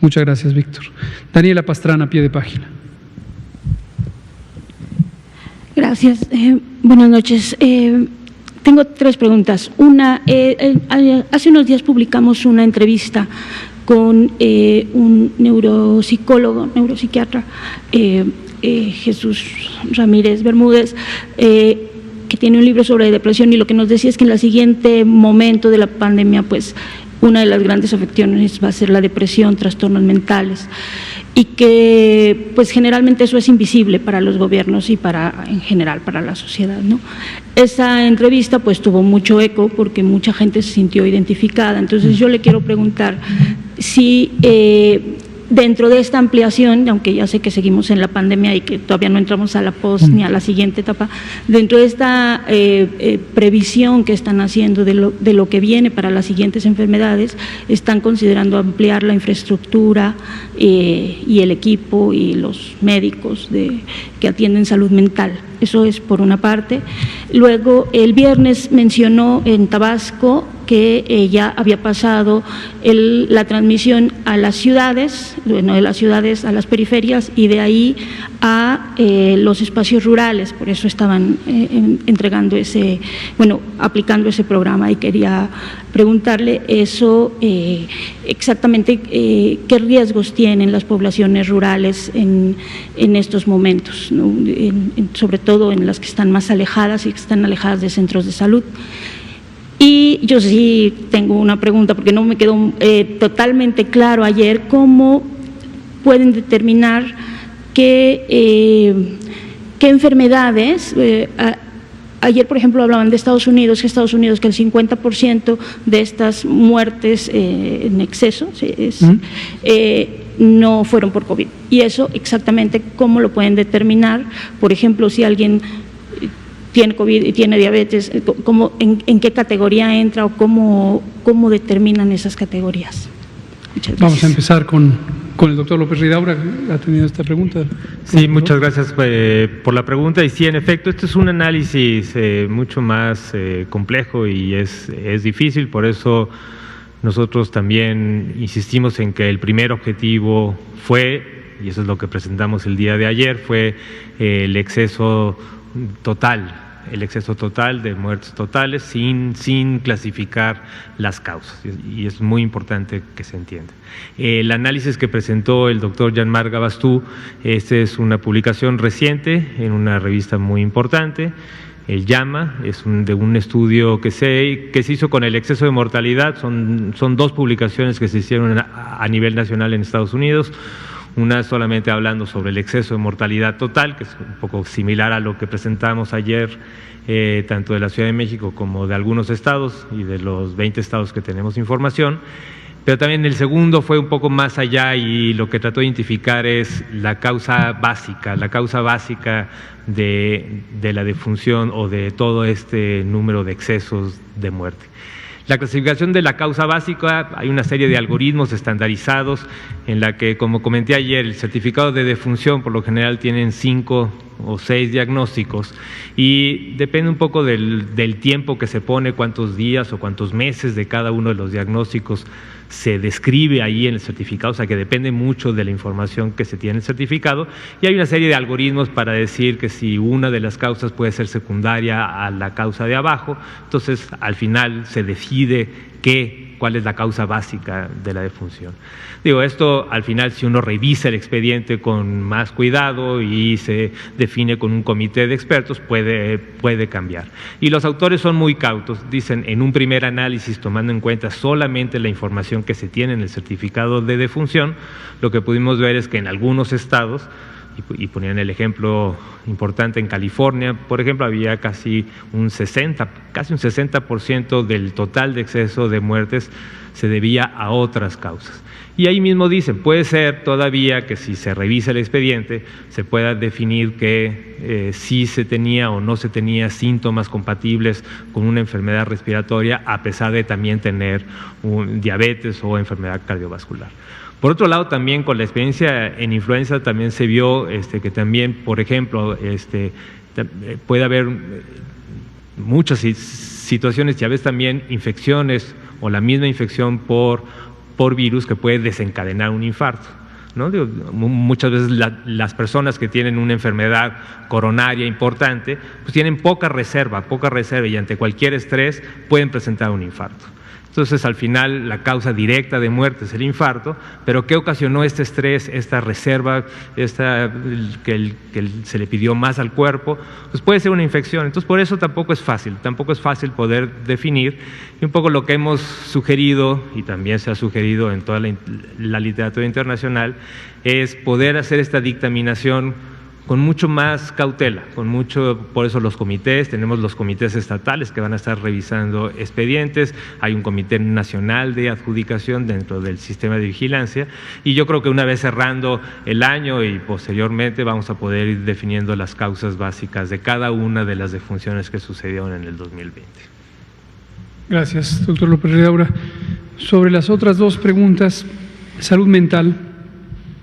Speaker 3: Muchas gracias, Víctor. Daniela Pastrana, a pie de página.
Speaker 4: Gracias. Buenas noches. Tengo tres preguntas. Una, hace unos días publicamos una entrevista con un neuropsiquiatra, Jesús Ramírez Bermúdez, que tiene un libro sobre depresión, y lo que nos decía es que en el siguiente momento de la pandemia, pues una de las grandes afecciones va a ser la depresión, trastornos mentales, y que pues generalmente eso es invisible para los gobiernos y en general para la sociedad, ¿no? Esa entrevista pues tuvo mucho eco porque mucha gente se sintió identificada. Entonces yo le quiero preguntar si dentro de esta ampliación, aunque ya sé que seguimos en la pandemia y que todavía no entramos a la post ni a la siguiente etapa, dentro de esta previsión que están haciendo de lo que viene para las siguientes enfermedades, están considerando ampliar la infraestructura y el equipo y los médicos que atienden salud mental. Eso es por una parte. Luego, el viernes mencionó en Tabasco que ya había pasado la transmisión a las ciudades, bueno, de las ciudades a las periferias y de ahí a los espacios rurales, por eso estaban aplicando ese programa, y quería preguntarle eso, exactamente qué riesgos tienen las poblaciones rurales en estos momentos, ¿no? Sobre todo en las que están más alejadas y que están alejadas de centros de salud. Y yo sí tengo una pregunta, porque no me quedó totalmente claro ayer cómo pueden determinar qué enfermedades. Ayer, por ejemplo, hablaban de Estados Unidos, que el 50% de estas muertes en exceso no fueron por COVID. Y eso exactamente cómo lo pueden determinar. Por ejemplo, si alguien tiene COVID y tiene diabetes, ¿en qué categoría entra o cómo determinan esas categorías? Muchas gracias.
Speaker 3: Vamos a empezar con el doctor López Ridaura, ha tenido esta pregunta.
Speaker 5: Sí, muchas gracias por la pregunta. Y sí, en efecto, este es un análisis mucho más complejo y es difícil, por eso nosotros también insistimos en que el primer objetivo fue, y eso es lo que presentamos el día de ayer, fue el exceso total de muertes totales sin clasificar las causas, y es muy importante que se entienda. El análisis que presentó el doctor Jean-Marc Gabastú, esta es una publicación reciente en una revista muy importante, el JAMA, es de un estudio que se hizo con el exceso de mortalidad. Son dos publicaciones que se hicieron a nivel nacional en Estados Unidos. Una solamente hablando sobre el exceso de mortalidad total, que es un poco similar a lo que presentamos ayer, tanto de la Ciudad de México como de algunos estados y de los 20 estados que tenemos información. Pero también el segundo fue un poco más allá, y lo que trató de identificar es la causa básica de la defunción o de todo este número de excesos de muerte. La clasificación de la causa básica, hay una serie de algoritmos estandarizados en la que, como comenté ayer, el certificado de defunción por lo general tienen 5 o 6 diagnósticos, y depende un poco del tiempo que se pone, cuántos días o cuántos meses de cada uno de los diagnósticos se describe ahí en el certificado, o sea que depende mucho de la información que se tiene en el certificado, y hay una serie de algoritmos para decir que si una de las causas puede ser secundaria a la causa de abajo, entonces al final se decide qué cuál es la causa básica de la defunción. Digo, esto al final, si uno revisa el expediente con más cuidado y se define con un comité de expertos, puede cambiar. Y los autores son muy cautos, dicen en un primer análisis, tomando en cuenta solamente la información que se tiene en el certificado de defunción, lo que pudimos ver es que en algunos estados, y ponían el ejemplo importante en California, por ejemplo, había casi un 60% del total de exceso de muertes se debía a otras causas. Y ahí mismo dicen, puede ser todavía que si se revisa el expediente se pueda definir que si se tenía o no se tenía síntomas compatibles con una enfermedad respiratoria, a pesar de también tener diabetes o enfermedad cardiovascular. Por otro lado, también con la experiencia en influenza también se vio que también, por ejemplo, puede haber muchas situaciones, ya ves también infecciones o la misma infección por virus que puede desencadenar un infarto, ¿no? Muchas veces las personas que tienen una enfermedad coronaria importante, pues tienen poca reserva y ante cualquier estrés pueden presentar un infarto. Entonces, al final, la causa directa de muerte es el infarto, pero ¿qué ocasionó este estrés, esta reserva, que se le pidió más al cuerpo? Pues puede ser una infección. Entonces, por eso tampoco es fácil poder definir. Y un poco lo que hemos sugerido, y también se ha sugerido en toda la literatura internacional, es poder hacer esta dictaminación con mucho más cautela, por eso tenemos los comités estatales que van a estar revisando expedientes, hay un comité nacional de adjudicación dentro del sistema de vigilancia, y yo creo que una vez cerrando el año y posteriormente vamos a poder ir definiendo las causas básicas de cada una de las defunciones que sucedieron en el 2020.
Speaker 3: Gracias, doctor López Ridaura. Sobre las otras dos preguntas, salud mental.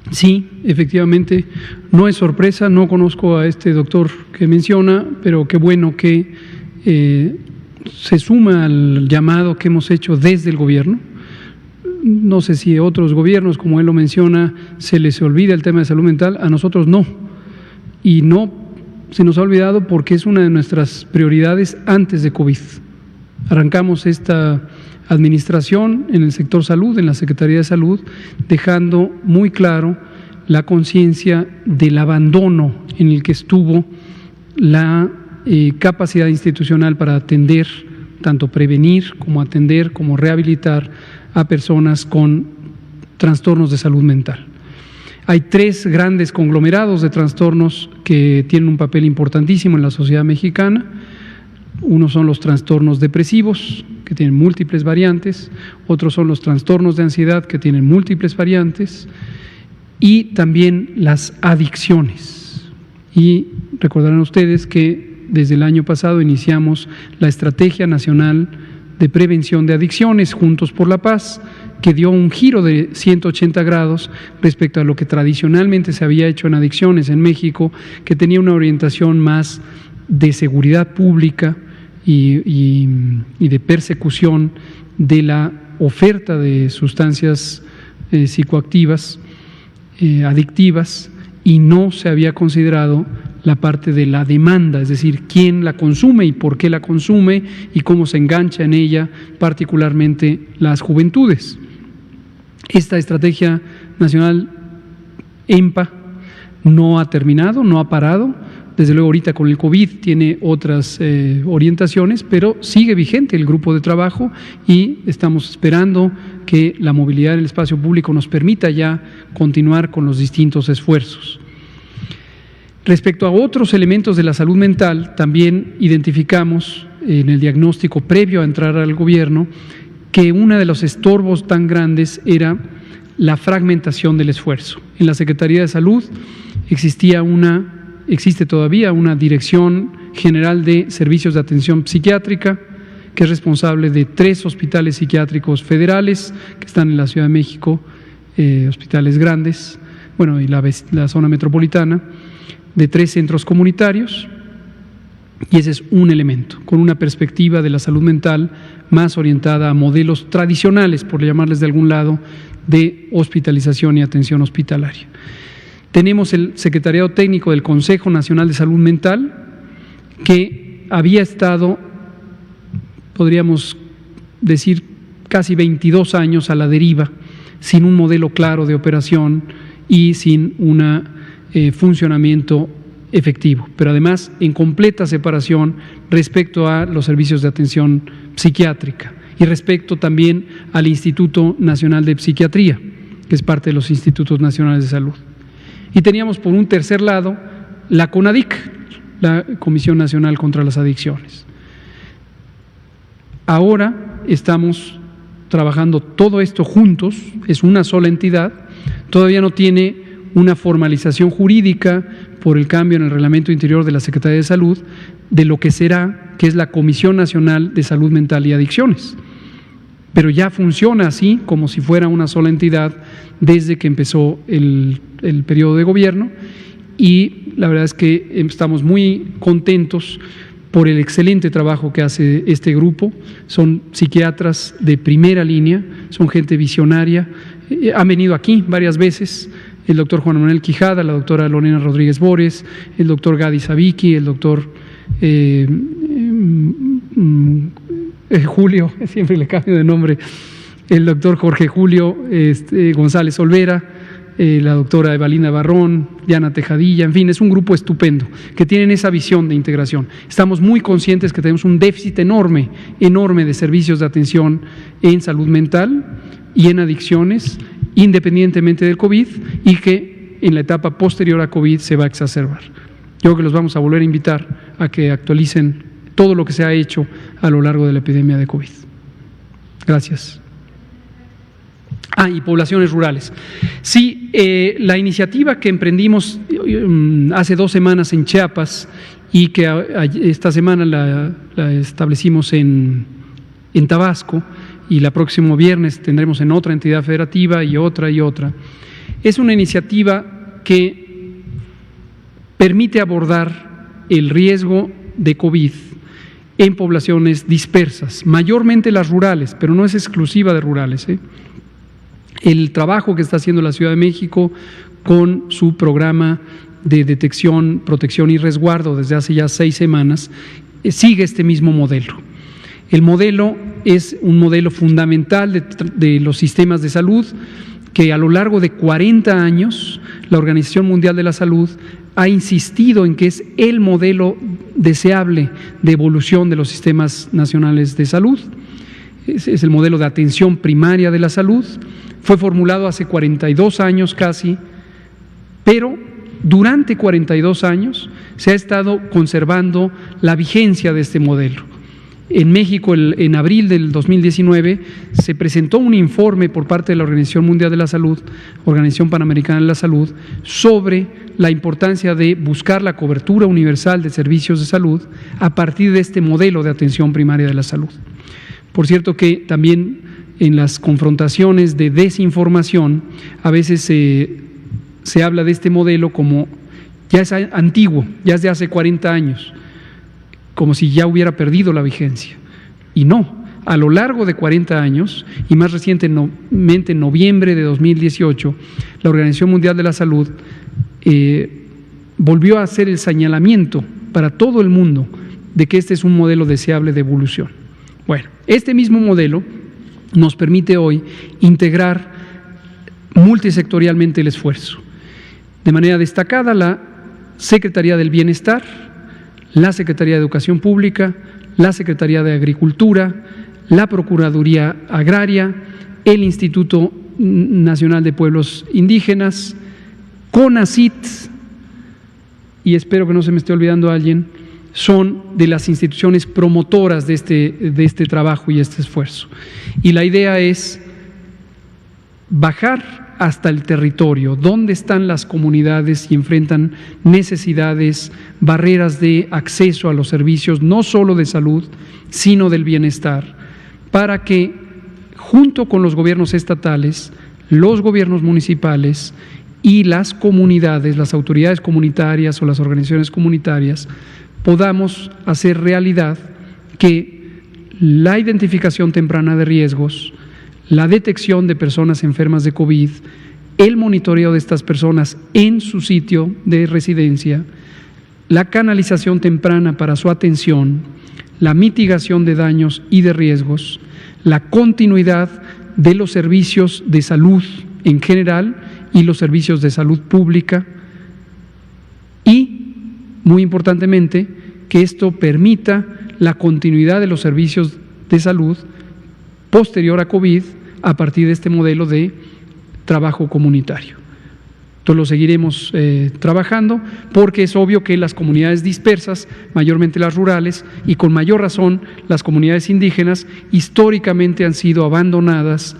Speaker 3: Sí, efectivamente, no es sorpresa, no conozco a este doctor que menciona, pero qué bueno que se suma al llamado que hemos hecho desde el gobierno. No sé si a otros gobiernos, como él lo menciona, se les olvida el tema de salud mental, a nosotros no. Y no se nos ha olvidado porque es una de nuestras prioridades antes de COVID. Arrancamos esta administración en el sector salud, en la Secretaría de Salud, dejando muy claro la conciencia del abandono en el que estuvo la capacidad institucional para atender, tanto prevenir como atender, como rehabilitar a personas con trastornos de salud mental. Hay tres grandes conglomerados de trastornos que tienen un papel importantísimo en la sociedad mexicana. Uno son los trastornos depresivos, que tienen múltiples variantes, otros son los trastornos de ansiedad, que tienen múltiples variantes, y también las adicciones. Y recordarán ustedes que desde el año pasado iniciamos la Estrategia Nacional de Prevención de Adicciones, Juntos por la Paz, que dio un giro de 180 grados respecto a lo que tradicionalmente se había hecho en adicciones en México, que tenía una orientación más de seguridad pública y de persecución de la oferta de sustancias psicoactivas, adictivas, y no se había considerado la parte de la demanda, es decir, quién la consume y por qué la consume y cómo se engancha en ella, particularmente las juventudes. Esta Estrategia Nacional EMPA no ha terminado, no ha parado. Desde luego ahorita con el COVID tiene otras orientaciones, pero sigue vigente el grupo de trabajo y estamos esperando que la movilidad en el espacio público nos permita ya continuar con los distintos esfuerzos. Respecto a otros elementos de la salud mental, también identificamos en el diagnóstico previo a entrar al gobierno que uno de los estorbos tan grandes era la fragmentación del esfuerzo. En la Secretaría de Salud existe todavía una Dirección General de Servicios de Atención Psiquiátrica, que es responsable de 3 hospitales psiquiátricos federales que están en la Ciudad de México, hospitales grandes, y la zona metropolitana, de 3 centros comunitarios, y ese es un elemento, con una perspectiva de la salud mental más orientada a modelos tradicionales, por llamarles de algún lado, de hospitalización y atención hospitalaria. Tenemos el Secretariado Técnico del Consejo Nacional de Salud Mental, que había estado, podríamos decir, casi 22 años a la deriva, sin un modelo claro de operación y sin un funcionamiento efectivo, pero además en completa separación respecto a los servicios de atención psiquiátrica y respecto también al Instituto Nacional de Psiquiatría, que es parte de los Institutos Nacionales de Salud. Y teníamos por un tercer lado la CONADIC, la Comisión Nacional contra las Adicciones. Ahora estamos trabajando todo esto juntos, es una sola entidad, todavía no tiene una formalización jurídica por el cambio en el reglamento interior de la Secretaría de Salud de lo que será, que es la Comisión Nacional de Salud Mental y Adicciones. Pero ya funciona así, como si fuera una sola entidad desde que empezó el periodo de gobierno, y la verdad es que estamos muy contentos por el excelente trabajo que hace este grupo. Son psiquiatras de primera línea, son gente visionaria, han venido aquí varias veces, el doctor Juan Manuel Quijada, la doctora Lorena Rodríguez Bores, el doctor Gadi Sabiki, el doctor Julio, siempre le cambio de nombre, el doctor Jorge Julio González Olvera, la doctora Evalina Barrón, Diana Tejadilla, en fin, es un grupo estupendo que tienen esa visión de integración. Estamos muy conscientes que tenemos un déficit enorme de servicios de atención en salud mental y en adicciones, independientemente del COVID, y que en la etapa posterior a COVID se va a exacerbar. Yo creo que los vamos a volver a invitar a que actualicen todo lo que se ha hecho a lo largo de la epidemia de COVID. Gracias. Y poblaciones rurales. Sí, la iniciativa que emprendimos hace 2 semanas en Chiapas y que esta semana la establecimos en Tabasco, y el próximo viernes tendremos en otra entidad federativa y otra, es una iniciativa que permite abordar el riesgo de COVID en poblaciones dispersas, mayormente las rurales, pero no es exclusiva de rurales. El trabajo que está haciendo la Ciudad de México con su programa de detección, protección y resguardo desde hace ya 6 semanas sigue este mismo modelo. El modelo es un modelo fundamental de los sistemas de salud que a lo largo de 40 años la Organización Mundial de la Salud ha insistido en que es el modelo deseable de evolución de los sistemas nacionales de salud. Es el modelo de atención primaria de la salud. Fue formulado hace 42 años casi, pero durante 42 años se ha estado conservando la vigencia de este modelo. En México, en abril del 2019, se presentó un informe por parte de la Organización Mundial de la Salud, Organización Panamericana de la Salud, sobre la importancia de buscar la cobertura universal de servicios de salud a partir de este modelo de atención primaria de la salud. Por cierto que también en las confrontaciones de desinformación, a veces se habla de este modelo como ya es antiguo, ya es de hace 40 años, como si ya hubiera perdido la vigencia. Y no, a lo largo de 40 años, y más recientemente en noviembre de 2018, la Organización Mundial de la Salud volvió a hacer el señalamiento para todo el mundo de que este es un modelo deseable de evolución. Bueno, este mismo modelo nos permite hoy integrar multisectorialmente el esfuerzo. De manera destacada, la Secretaría del Bienestar, la Secretaría de Educación Pública, la Secretaría de Agricultura, la Procuraduría Agraria, el Instituto Nacional de Pueblos Indígenas, CONACYT, y espero que no se me esté olvidando alguien, son de las instituciones promotoras de este trabajo y este esfuerzo. Y la idea es bajar hasta el territorio, donde están las comunidades y enfrentan necesidades, barreras de acceso a los servicios, no solo de salud, sino del bienestar, para que junto con los gobiernos estatales, los gobiernos municipales y las comunidades, las autoridades comunitarias o las organizaciones comunitarias, podamos hacer realidad que la identificación temprana de riesgos, la detección de personas enfermas de COVID, el monitoreo de estas personas en su sitio de residencia, la canalización temprana para su atención, la mitigación de daños y de riesgos, la continuidad de los servicios de salud en general y los servicios de salud pública y, muy importantemente, que esto permita la continuidad de los servicios de salud posterior a COVID a partir de este modelo de trabajo comunitario. Entonces lo seguiremos trabajando porque es obvio que las comunidades dispersas, mayormente las rurales y con mayor razón las comunidades indígenas, históricamente han sido abandonadas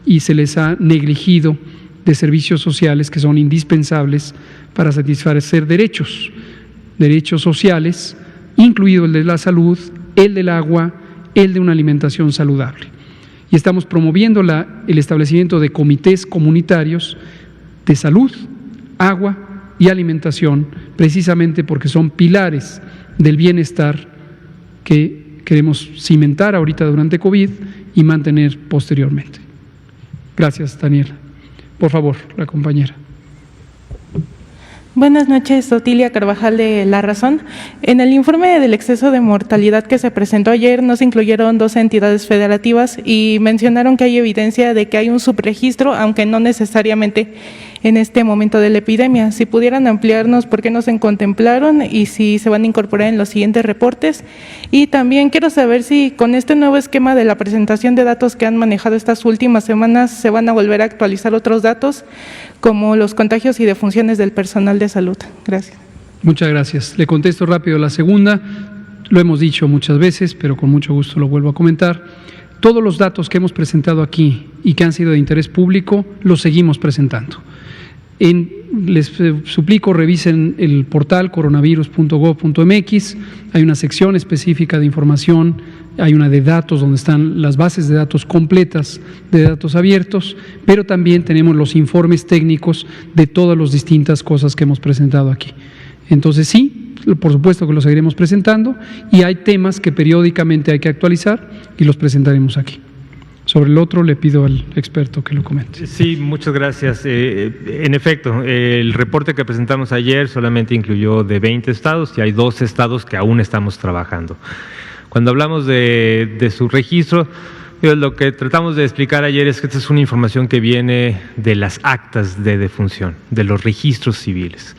Speaker 3: y se les ha negligido de servicios sociales que son indispensables para satisfacer derechos sociales, incluido el de la salud, el del agua, el de una alimentación saludable. Y estamos promoviendo el establecimiento de comités comunitarios de salud, agua y alimentación, precisamente porque son pilares del bienestar que queremos cimentar ahorita durante COVID y mantener posteriormente. Gracias, Daniela. Por favor, la compañera.
Speaker 6: Buenas noches, Otilia Carvajal de La Razón. En el informe del exceso de mortalidad que se presentó ayer no se incluyeron 2 entidades federativas y mencionaron que hay evidencia de que hay un subregistro, aunque no necesariamente en este momento de la epidemia. Si pudieran ampliarnos por qué no se contemplaron y si se van a incorporar en los siguientes reportes. Y también quiero saber si con este nuevo esquema de la presentación de datos que han manejado estas últimas semanas se van a volver a actualizar otros datos como los contagios y defunciones del personal de salud. Gracias.
Speaker 3: Muchas gracias. Le contesto rápido la segunda. Lo hemos dicho muchas veces, pero con mucho gusto lo vuelvo a comentar. Todos los datos que hemos presentado aquí y que han sido de interés público, los seguimos presentando. Les suplico, revisen el portal coronavirus.gov.mx, hay una sección específica de información, hay una de datos donde están las bases de datos completas de datos abiertos, pero también tenemos los informes técnicos de todas las distintas cosas que hemos presentado aquí. Entonces sí, por supuesto que los seguiremos presentando y hay temas que periódicamente hay que actualizar y los presentaremos aquí. Sobre el otro le pido al experto que lo comente.
Speaker 5: Sí, muchas gracias. En efecto, el reporte que presentamos ayer solamente incluyó de 20 estados y hay 12 estados que aún estamos trabajando. Cuando hablamos de su registro, lo que tratamos de explicar ayer es que esta es una información que viene de las actas de defunción, de los registros civiles.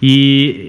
Speaker 5: Y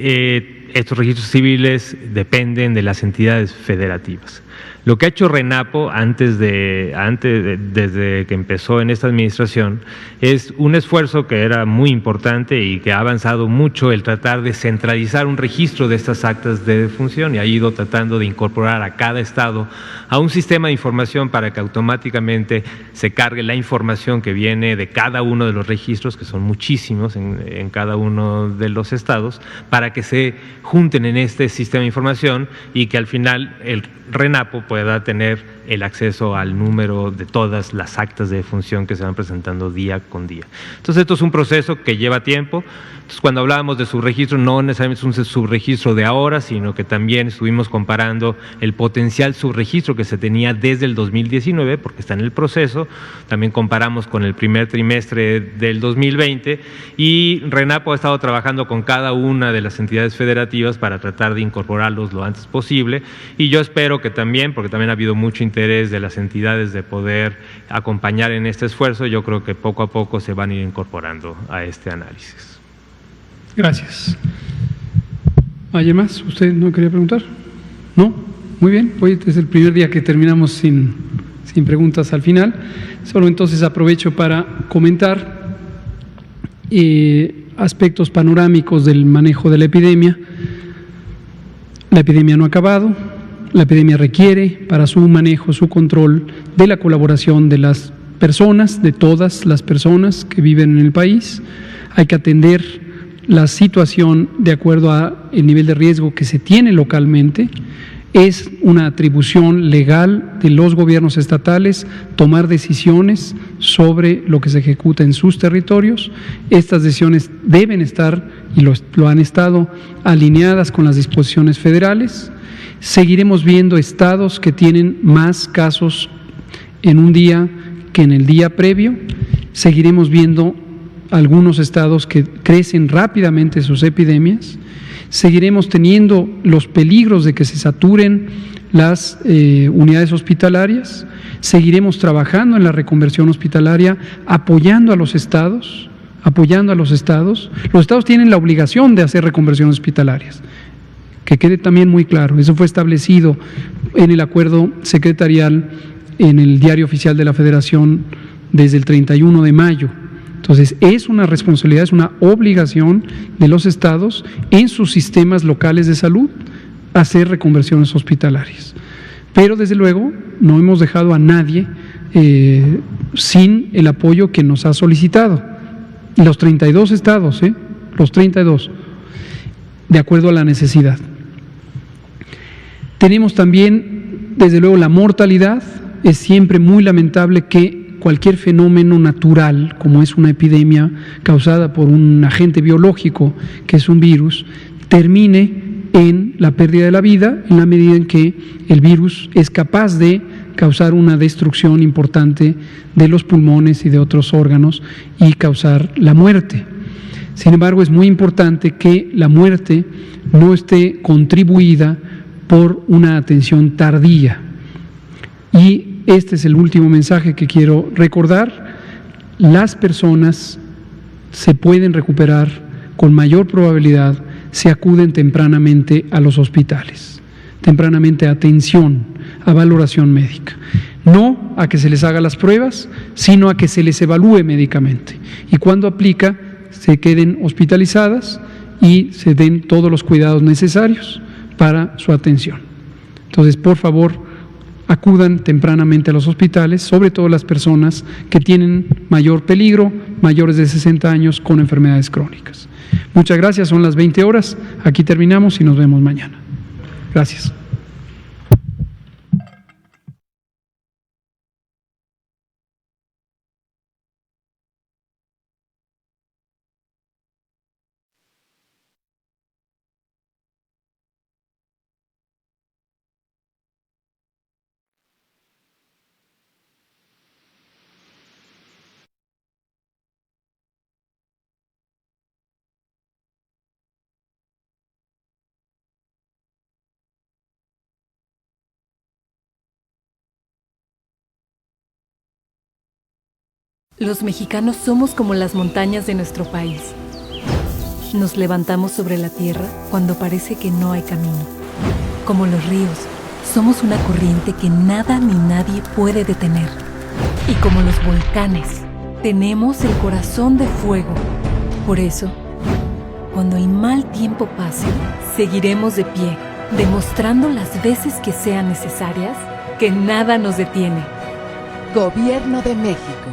Speaker 5: estos registros civiles dependen de las entidades federativas. Lo que ha hecho RENAPO desde que empezó en esta administración es un esfuerzo que era muy importante y que ha avanzado mucho el tratar de centralizar un registro de estas actas de defunción y ha ido tratando de incorporar a cada estado a un sistema de información para que automáticamente se cargue la información que viene de cada uno de los registros, que son muchísimos en cada uno de los estados, para que se junten en este sistema de información y que al final el RENAPO pueda tener el acceso al número de todas las actas de defunción que se van presentando día con día. Entonces esto es un proceso que lleva tiempo. Entonces cuando hablábamos de subregistro no necesariamente es un subregistro de ahora, sino que también estuvimos comparando el potencial subregistro que se tenía desde el 2019, porque está en el proceso. También comparamos con el primer trimestre del 2020 y RENAPO ha estado trabajando con cada una de las entidades federativas para tratar de incorporarlos lo antes posible y yo espero que también, porque también ha habido mucho interés de las entidades de poder acompañar en este esfuerzo, yo creo que poco a poco se van a ir incorporando a este análisis.
Speaker 3: Gracias. ¿Alguien más? ¿Usted no quería preguntar? ¿No? Muy bien. Hoy es el primer día que terminamos sin preguntas al final. Solo entonces aprovecho para comentar aspectos panorámicos del manejo de la epidemia. La epidemia no ha acabado. La epidemia requiere para su manejo, su control, de la colaboración de las personas, de todas las personas que viven en el país. Hay que atender la situación de acuerdo al nivel de riesgo que se tiene localmente. Es una atribución legal de los gobiernos estatales tomar decisiones sobre lo que se ejecuta en sus territorios. Estas decisiones deben estar, y lo han estado, alineadas con las disposiciones federales. Seguiremos viendo estados que tienen más casos en un día que en el día previo. Seguiremos viendo algunos estados que crecen rápidamente sus epidemias. Seguiremos teniendo los peligros de que se saturen las unidades hospitalarias, seguiremos trabajando en la reconversión hospitalaria, apoyando a los estados. Los estados tienen la obligación de hacer reconversiones hospitalarias, que quede también muy claro. Eso fue establecido en el acuerdo secretarial en el Diario Oficial de la Federación desde el 31 de mayo. Entonces, es una responsabilidad, es una obligación de los estados en sus sistemas locales de salud hacer reconversiones hospitalarias. Pero, desde luego, no hemos dejado a nadie sin el apoyo que nos ha solicitado. Los 32 estados, los 32, de acuerdo a la necesidad. Tenemos también, desde luego, la mortalidad. Es siempre muy lamentable que cualquier fenómeno natural, como es una epidemia causada por un agente biológico, que es un virus, termine en la pérdida de la vida, en la medida en que el virus es capaz de causar una destrucción importante de los pulmones y de otros órganos y causar la muerte. Sin embargo, es muy importante que la muerte no esté contribuida por una atención tardía. Y este es el último mensaje que quiero recordar. Las personas se pueden recuperar con mayor probabilidad si acuden tempranamente a los hospitales, tempranamente a atención, a valoración médica. No a que se les haga las pruebas, sino a que se les evalúe médicamente. Y cuando aplica, se queden hospitalizadas y se den todos los cuidados necesarios para su atención. Entonces, por favor, acudan tempranamente a los hospitales, sobre todo las personas que tienen mayor peligro, mayores de 60 años con enfermedades crónicas. Muchas gracias, son las 20 horas. Aquí terminamos y nos vemos mañana. Gracias.
Speaker 1: Los mexicanos somos como las montañas de nuestro país. Nos levantamos sobre la tierra cuando parece que no hay camino. Como los ríos, somos una corriente que nada ni nadie puede detener. Y como los volcanes, tenemos el corazón de fuego. Por eso, cuando el mal tiempo pase, seguiremos de pie, demostrando las veces que sean necesarias que nada nos detiene.
Speaker 7: Gobierno de México.